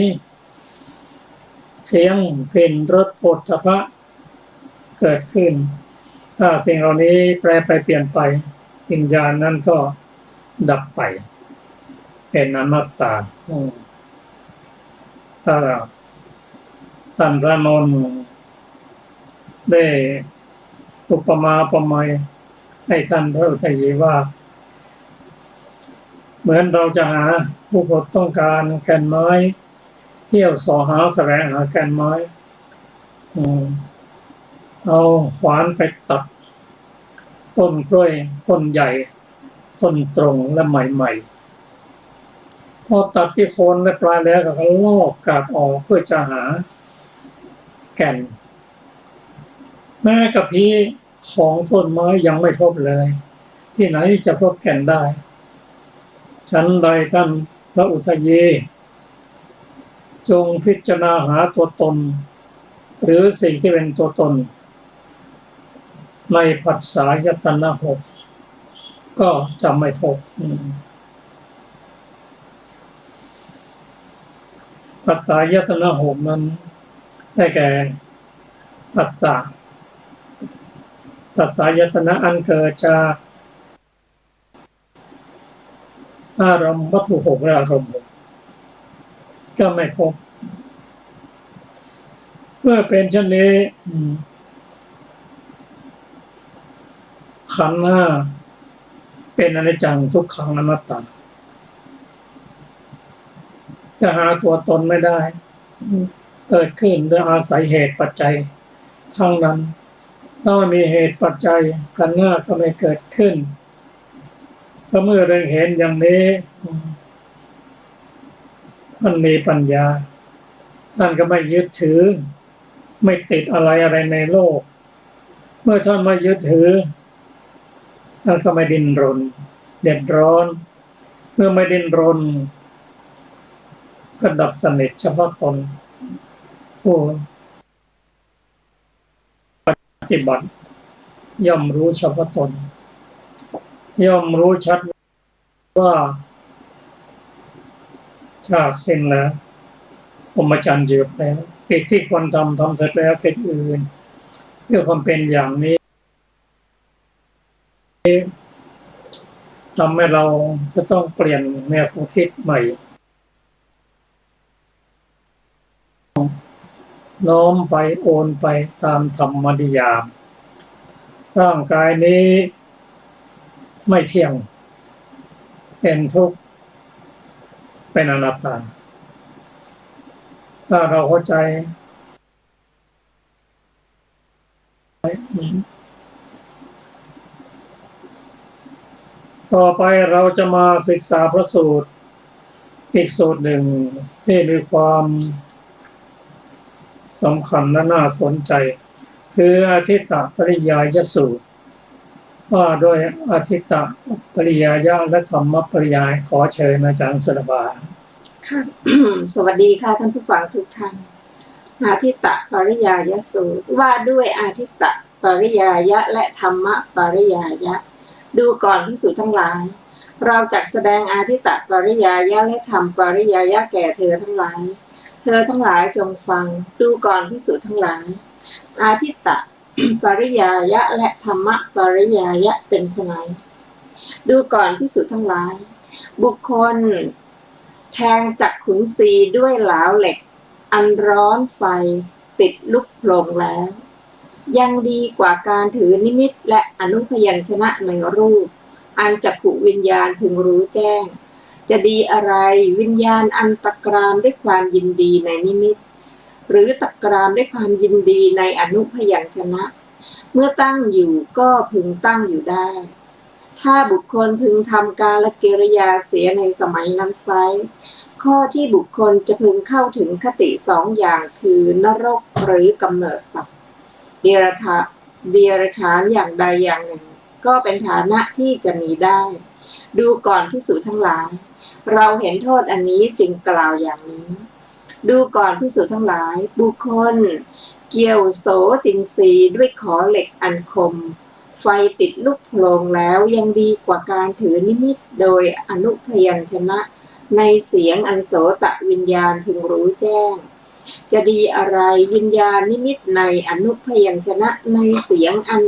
Speaker 3: เสียงกลิ่นรสโผฏฐัพพะเกิดขึ้นถ้าสิ่งเหล่านี้แปรไปเปลี่ยนไปวิญญาณนั้นก็ดับไปเป็นอนัตตาถ้าท่านพระนนท์ได้อุปมาอุปไมยให้ท่านพระอุทายีว่าเหมือนเราจะหาผู้คนต้องการแก่นไม้เที่ยวส่อหาแสวงหาแก่นไม้เอาขวานไปตัดต้นกล้วยต้นใหญ่ต้นตรงและใหม่ๆพอตัดที่โคนและปลายแล้วก็ลอกกาบออกเพื่อจะหาแก่นแม้กระพี้ของต้นไม้ยังไม่พบเลยที่ไหนจะพบแก่นได้ฉันใดท่านพระอุทายีจงพิจารณาหาตัวตนหรือสิ่งที่เป็นตัวตนในผัสสะยตนะหกก็จะไม่พบผัสสะยตนะหกนั้นได้แก่ผัสสะผัสสะยตนะอันเกิดจากอารมณ์วัตถุหกและอารมณ์หกก็ไม่พบเมื่อเป็นเช่นนี้ขันธ์ห้าเป็นอนิจจังทุกขังอนัตตาจะหาตัวตนไม่ได้เกิดขึ้นด้วยอาศัยเหตุปัจจัยทั้งนั้นถ้าไม่มีเหตุปัจจัยขันธ์ห้าก็ไม่เกิดขึ้นก็เมื่อได้เห็นอย่างนี้มันมีปัญญาท่านก็ไม่ยึดถือไม่ติดอะไรในโลกเมื่อท่านไม่ยึดถือท่านก็ไม่ดิ้นรนเดือดร้อนเมื่อไม่ดิ้นรนก็ดับสนิทเฉพาะตนผู้ปฏิบัติย่อมรู้เฉพาะตนย่อมรู้ชัดว่าชาติสิ้นแล้วพรหมจรรย์หยุดแล้วกิจที่ควรทำเสร็จแล้วกิจอื่นเพื่อความเป็นอย่างนี้ทำให้เราจะต้องเปลี่ยนแนวความคิดใหม่น้อมไปโอนไปตามธรรมนิยามร่างกายนี้ไม่เที่ยงเป็นทุกข์เป็นอนัตตาถ้าเราเข้าใจต่อไปเราจะมาศึกษาพระสูตรอีกสูตรหนึ่งที่มีความสำคัญและน่าสนใจคืออทิตตปริยายสูตรว่าด้วยอทิตตปริยายและธรรมปริยายขอเชิญอาจารย์สุรบา
Speaker 4: ค่ะ สวัสดีค่ะท่านผู้ฟังทุกท่านอทิตตปริยายสูตรว่าด้วยอทิตตปริยายและธรรมปริยายดูก่อนภิกษุทั้งหลาย เราจักแสดงอาทิตตปริยายะและธรรมปริยายะแก่เธอทั้งหลาย เธอทั้งหลายจงฟังดูก่อนภิกษุทั้งหลายอาทิตตปริยายะและธรรมปริยายะเป็นไฉนดูก่อนภิกษุทั้งหลาย บุคคลแทงจักขุนศีด้วยเหลาเหล็กอันร้อนไฟติดลุกโผลงแล้วยังดีกว่าการถือนิมิตและอนุพยัญชนะในรูปอันจักขุวิญญาณพึงรู้แจ้งจะดีอะไรวิญญาณอันตะกรามด้วยความยินดีในนิมิตหรือตะกรามด้วยความยินดีในอนุพยัญชนะเมื่อตั้งอยู่ก็พึงตั้งอยู่ได้ถ้าบุคคลพึงทำกาลกิริยาเสียในสมัยนั้นไซร้ข้อที่บุคคลจะพึงเข้าถึงคติสองอย่างคือนรกหรือกำเนิดสัตว์เดรัจฉานอย่างใดอย่างหนึ่งก็เป็นฐานะที่จะมีได้ดูก่อนภิกษุทั้งหลายเราเห็นโทษอันนี้จึงกล่าวอย่างนี้ดูก่อนภิกษุทั้งหลายบุคคลเกี่ยวโสตินทรีย์ด้วยขอเหล็กอันคมไฟติดลูกโพลงแล้วยังดีกว่าการถือนิมิตโดยอนุพยัญชนะในเสียงอันโสตวิญญาณพึงรู้แจ้งจะดีอะไรวิญญาณนิมิตในอนุพยัญชนะในเสียงอัน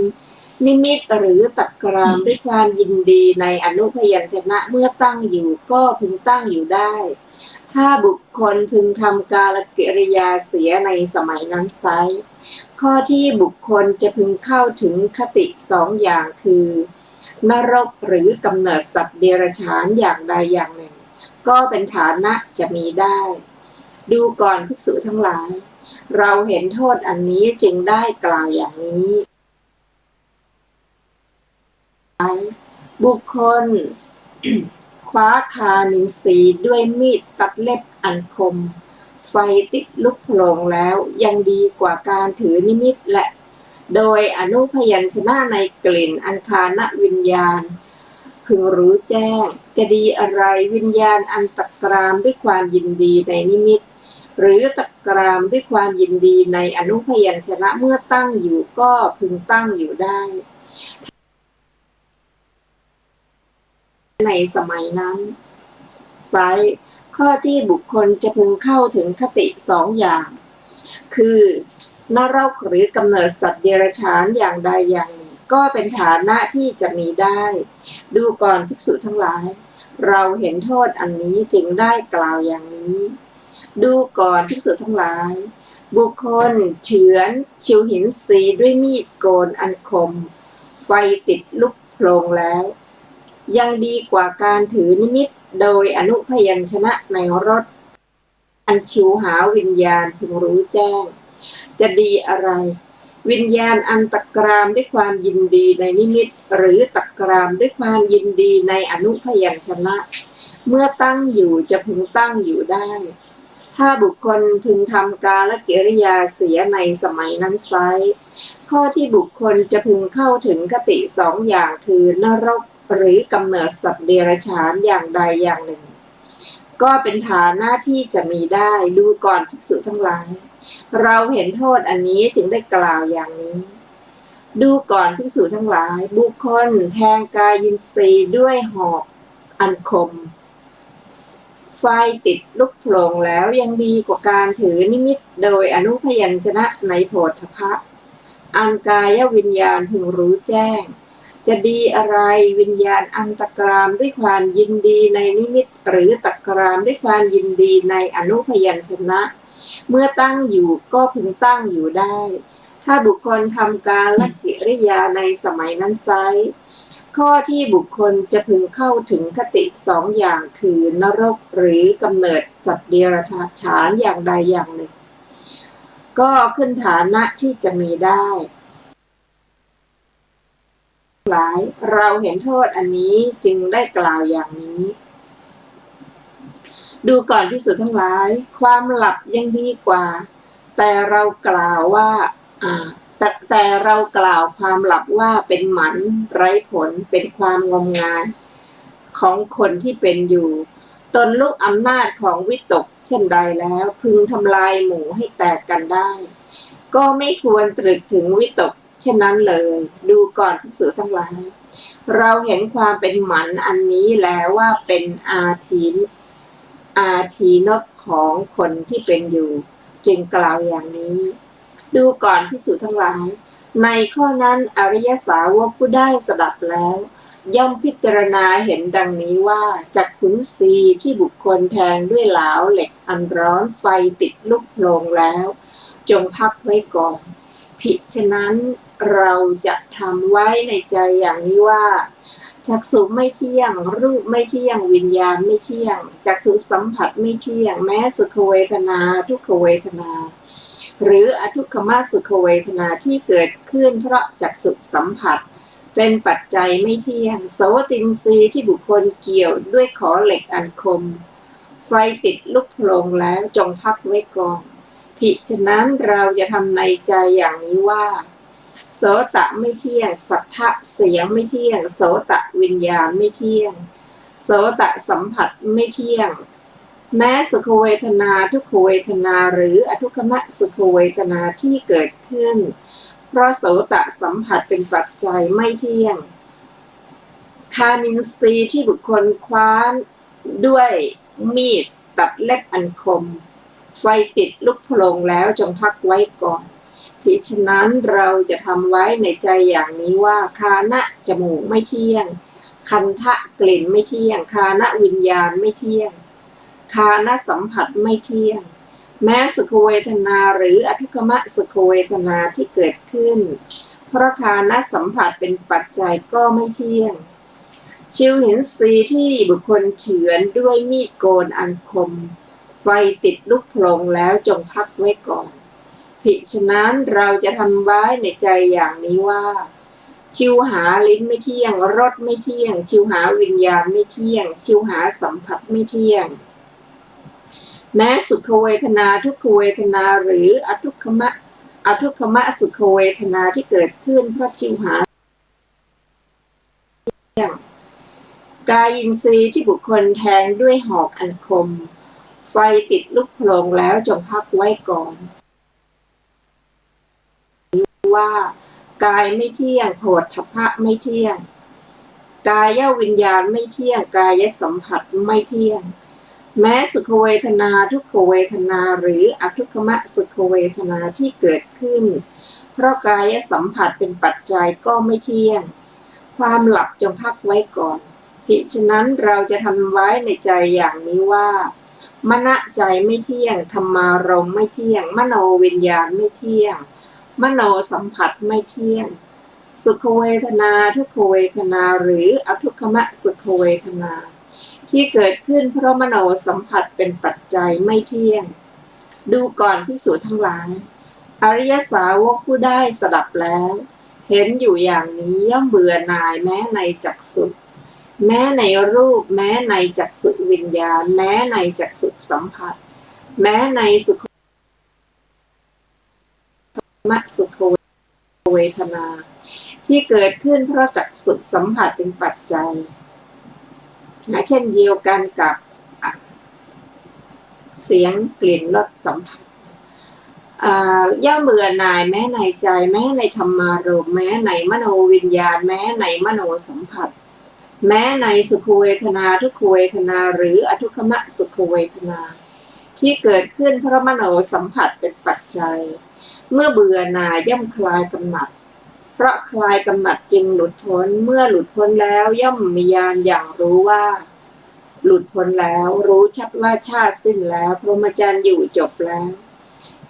Speaker 4: นิมิตหรือตะกรามด้วยความยินดีในอนุพยัญชนะเมื่อตั้งอยู่ก็พึงตั้งอยู่ได้ถ้าบุคคลพึงทำกาลกิริยาเสียในสมัยนั้นไซร้ข้อที่บุคคลจะพึงเข้าถึงคติสองอย่างคือนรกหรือกำเนิดสัตว์เดรัจฉานอย่างใดอย่างหนึ่งก็เป็นฐานะจะมีได้ดูก่อนภิกษุทั้งหลายเราเห็นโทษอันนี้จึงได้กล่าวอย่างนี้บุคคล คว้าคานินทรีย์ด้วยมีดตัดเล็บอันคมไฟติดลุกโผลงแล้วยังดีกว่าการถือนิมิตและโดยอนุพยัญชนะในกลิ่นอันคานวิญญาณพึงรู้แจ้งจะดีอะไรวิญญาณอันตะกรามด้วยความยินดีในนิมิตหรือตะกรามด้วยความยินดีในอนุพยัญชนะเมื่อตั้งอยู่ก็พึงตั้งอยู่ได้ในสมัยนั้นไซร้ข้อที่บุคคลจะพึงเข้าถึงคติสองอย่างคือนรกหรือกำเนิดสัตว์เดรัจฉานอย่างใดอย่างหนึ่งก็เป็นฐานะที่จะมีได้ดูก่อนภิกษุทั้งหลายเราเห็นโทษอันนี้จึงได้กล่าวอย่างนี้ดูก่อนภิกษุทั้งหลายบุคคลเฉือนชิวหินสีด้วยมีดโกนอันคมไฟติดลุกโผลงแล้วยังดีกว่าการถือนิมิตโดยอนุพยัญชนะในรถอันชิวหาวิญญาณพึงรู้แจ้งจะดีอะไรวิญญาณอันตะกรามด้วยความยินดีในนิมิตหรือตะกรามด้วยความยินดีในอนุพยัญชนะเมื่อตั้งอยู่จะพึงตั้งอยู่ได้ถ้าบุคคลพึงทำกาลกิริยาเสียในสมัยนั้นไซร้ข้อที่บุคคลจะพึงเข้าถึงคติสองอย่างคือนรกหรือกำเนิดสัตว์เดรัจฉานอย่างใดอย่างหนึ่งก็เป็นฐานะที่จะมีได้ดูก่อนภิกษุทั้งหลายเราเห็นโทษอันนี้จึงได้กล่าวอย่างนี้ดูก่อนภิกษุทั้งหลายบุคคลแทงกายินทรีย์ด้วยหอกอันคมไฟติดลุกโผลงแล้วยังดีกว่าการถือนิมิตโดยอนุพยัญชนะในโผฏฐัพพะอันกายวิญญาณพึงรู้แจ้งจะดีอะไรวิญญาณอันตะกรามด้วยความยินดีในนิมิตหรือตะกรามด้วยความยินดีในอนุพยัญชนะเมื่อตั้งอยู่ก็พึงตั้งอยู่ได้ถ้าบุคคลทำกาลกิริยาในสมัยนั้นไซร้ข้อที่บุคคลจะพึงเข้าถึงคติสองอย่างคือนรกหรือกำเนิดสัตว์เดรัจฉานอย่างใดอย่างหนึ่งก็ขึ้นฐานะที่จะมีได้หลายเราเห็นโทษอันนี้จึงได้กล่าวอย่างนี้ดูก่อนภิกษุทั้งหลายความหลับยังดีกว่าแต่เรากล่าวว่าแต่เรากล่าวความหลับว่าเป็นหมันไร้ผลเป็นความงมงายของคนที่เป็นอยู่ตนลูกอำนาจของวิตกเช่นใดแล้วพึงทำลายหมู่ให้แตกกันได้ก็ไม่ควรตรึกถึงวิตกเช่นนั้นเลยดูก่อนภิกษุทั้งหลาย เราเห็นความเป็นหมันอันนี้แล้วว่าเป็นอาทีนพของคนที่เป็นอยู่จึงกล่าวอย่างนี้ดูก่อนภิกษุทั้งหลายในข้อนั้นอริยสาวกผู้ได้สดับแล้วย่อมพิจารณาเห็นดังนี้ว่าจักขุนสีที่บุคคลแทงด้วยเหลาเหล็กอันร้อนไฟติดลุกโผลงแล้วจงพักไว้ก่อนภิฉะนั้นเราจะทำไว้ในใจอย่างนี้ว่าจักษุไม่เที่ยงรูปไม่เที่ยงวิญญาณไม่เที่ยงจักษุสัมผัสไม่เที่ยงแม้สุขเวทนาทุกขเวทนาหรืออทุกขมสุขเวทนาที่เกิดขึ้นเพราะจักษุสัมผัสเป็นปัจจัยไม่เที่ยงโสตินทรีย์ที่บุคคลเกี่ยวด้วยขอเหล็กอันคมไฟติดลุกโผลงแล้วจงพักไว้ก่อนภิฉะนั้นเราจะทำในใจอย่างนี้ว่าโสตะไม่เที่ยงสัทธะเสียงไม่เที่ยงโสตะวิญญาณไม่เที่ยงโสตะสัมผัสไม่เที่ยงแม้สุขเวทนาทุกขเวทนาหรืออทุกขมสุขเวทนาที่เกิดขึ้นเพราะโสตะสัมผัสเป็นปัจจัยไม่เที่ยงคานินทรีย์ที่บุคคลคว้านด้วยมีดตัดเล็บอันคมไฟติดลุกโผลงแล้วจงพักไว้ก่อนภิฉะนั้นเราจะทำไว้ในใจอย่างนี้ว่าคานะจมูกไม่เที่ยงคันทะกลิ่นไม่เที่ยงคานะวิญญาณไม่เที่ยงคานะสัมผัสไม่เที่ยงแม้สุขเวทนาหรืออทุกขมสุขเวทนาที่เกิดขึ้นเพราะคานะสัมผัสเป็นปัจจัยก็ไม่เที่ยงชิวหินสีที่บุคคลเฉือนด้วยมีดโกนอันคมไฟติดลุกโผลงแล้วจงพักไว้ก่อนภิฉะนั้นเราจะทำไว้ในใจอย่างนี้ว่าชิวหาลิ้นไม่เที่ยงรสไม่เที่ยงชิวหาวิญญาณไม่เที่ยงชิวหาสัมผัสไม่เที่ยงแม้สุขเวทนาทุกขเวทนาหรืออทุกขมสุขเวทนาที่เกิดขึ้นเพราะชิวหาเที่ยงกายินทรีย์ที่บุคคลแทงด้วยหอกอันคมไฟติดลุกโผลงแล้วจงพักไว้ก่อนว่ากายไม่เที่ยงโผฏฐัพพะไม่เที่ยงกายวิญญาณไม่เที่ยงกายสัมผัสไม่เที่ยงแม้สุขเวทนาทุกขเวทนาหรืออทุกขมสุขเวทนาที่เกิดขึ้นเพราะกายสัมผัสเป็นปัจจัยก็ไม่เที่ยงความหลับจงพักไว้ก่อนภิฉะนั้นเราจะทำไว้ในใจอย่างนี้ว่ามนะใจไม่เที่ยงธรรมารมณ์ไม่เที่ยงมโนวิญญาณไม่เที่ยงมโนสัมผัสไม่เที่ยงสุขเวทนาทุกขเวทนาหรืออทุกขมสุขเวทนาที่เกิดขึ้นเพราะมโนสัมผัสเป็นปัจจัยไม่เที่ยงดูก่อนภิกษุทั้งหลายอริยสาวกผู้ได้สดับแล้วเห็นอยู่อย่างนี้ย่อมเบื่อหน่ายแม้ในจักษุแม้ในรูปแม้ในจักษุวิญญาณแม้ในจักษุสัมผัสแม้ในสุขมสุขเวทนาที่เกิดขึ้นเพราะจักษุสัมผัสเป็นปัจจัยเช่นเดียวกันกับเสียงกลิ่นรสสัมผัสย่อมเบื่อหน่ายแม้ในใจแม้ในธรรมารมณ์แม้ในมโนวิญญาณแม้ในมโนสัมผัสแม้ในสุขเวทนาทุกขเวทนาหรืออทุกขมสุขเวทนาที่เกิดขึ้นเพราะมโนสัมผัสเป็นปัจจัยเมื่อเบื่อหน่ายย่อมคลายกำหนัดเพราะคลายกำหนัดจึงหลุดพ้นเมื่อหลุดพ้นแล้วย่อมมีญาณอย่างรู้ว่าหลุดพ้นแล้วรู้ชัดว่าชาติสิ้นแล้วพรหมจรรย์อยู่จบแล้ว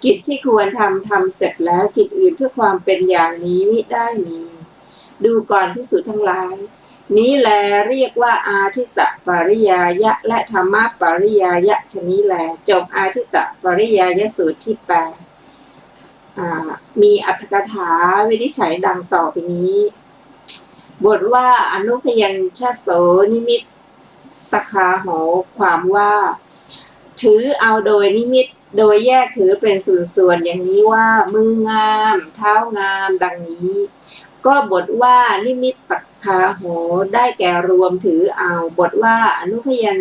Speaker 4: กิจที่ควรทำเสร็จแล้วกิจอื่นเพื่อความเป็นอย่างนี้มิได้มีดูก่อนภิกษุทั้งหลายนี้แลเรียกว่าอาทิตตปริยายะและธรรมปริยายะชนี้แลจบอาทิตตปริยายสูตรที่8มีอรรถกถาวินิจฉัยดังต่อไปนี้บทว่าอนุพยัญชโสนิมิตตคาโหความว่าถือเอาโดยนิมิตโดยแยกถือเป็นส่วนๆอย่างนี้ว่ามืองามเท้างามดังนี้ก็บทว่านิมิตตคาโหได้แก่รวมถือเอาบทว่าอนุพยัญ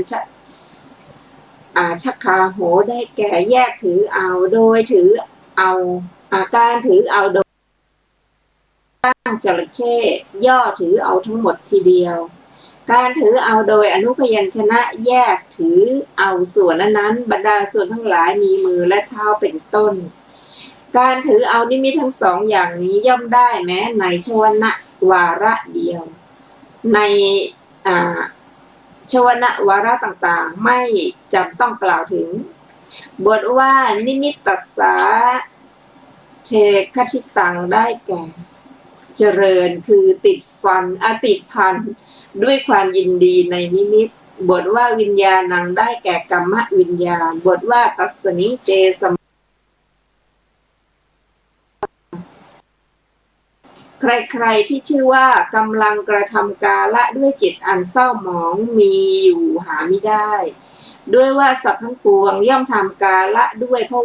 Speaker 4: ชคาโหได้แก่แยกถือเอาโดยถือเอาอาการถือเอาโด างจระเข้ย่อถือเอาทั้งหมดทีเดียวการถือเอาโดยอนุพยัญชนะแยกถือเอาส่วนนั้นบรรดาส่วนทั้งหลายมีมือและเท้าเป็นต้นการถือเอานิมิตทั้งสองอย่างนี้ย่อมได้แม้ในชวนะวาระเดียวในชวนะวาระต่างๆไม่จำต้องกล่าวถึงบทว่านิมิตตัสสาเทคทิตังได้แก่เจริญคือติดพันด้วยความยินดีในนิมิตบทว่าวิญญาณังได้แก่กรรมวิญญาณบทว่าตัสสมิเจสมใครๆที่ชื่อว่ากำลังกระทำกาละด้วยจิตอันเศร้าหมองมีอยู่หาไม่ได้ด้วยว่าสัตว์ทั้งปวงย่อมทำกาละด้วยเพราะ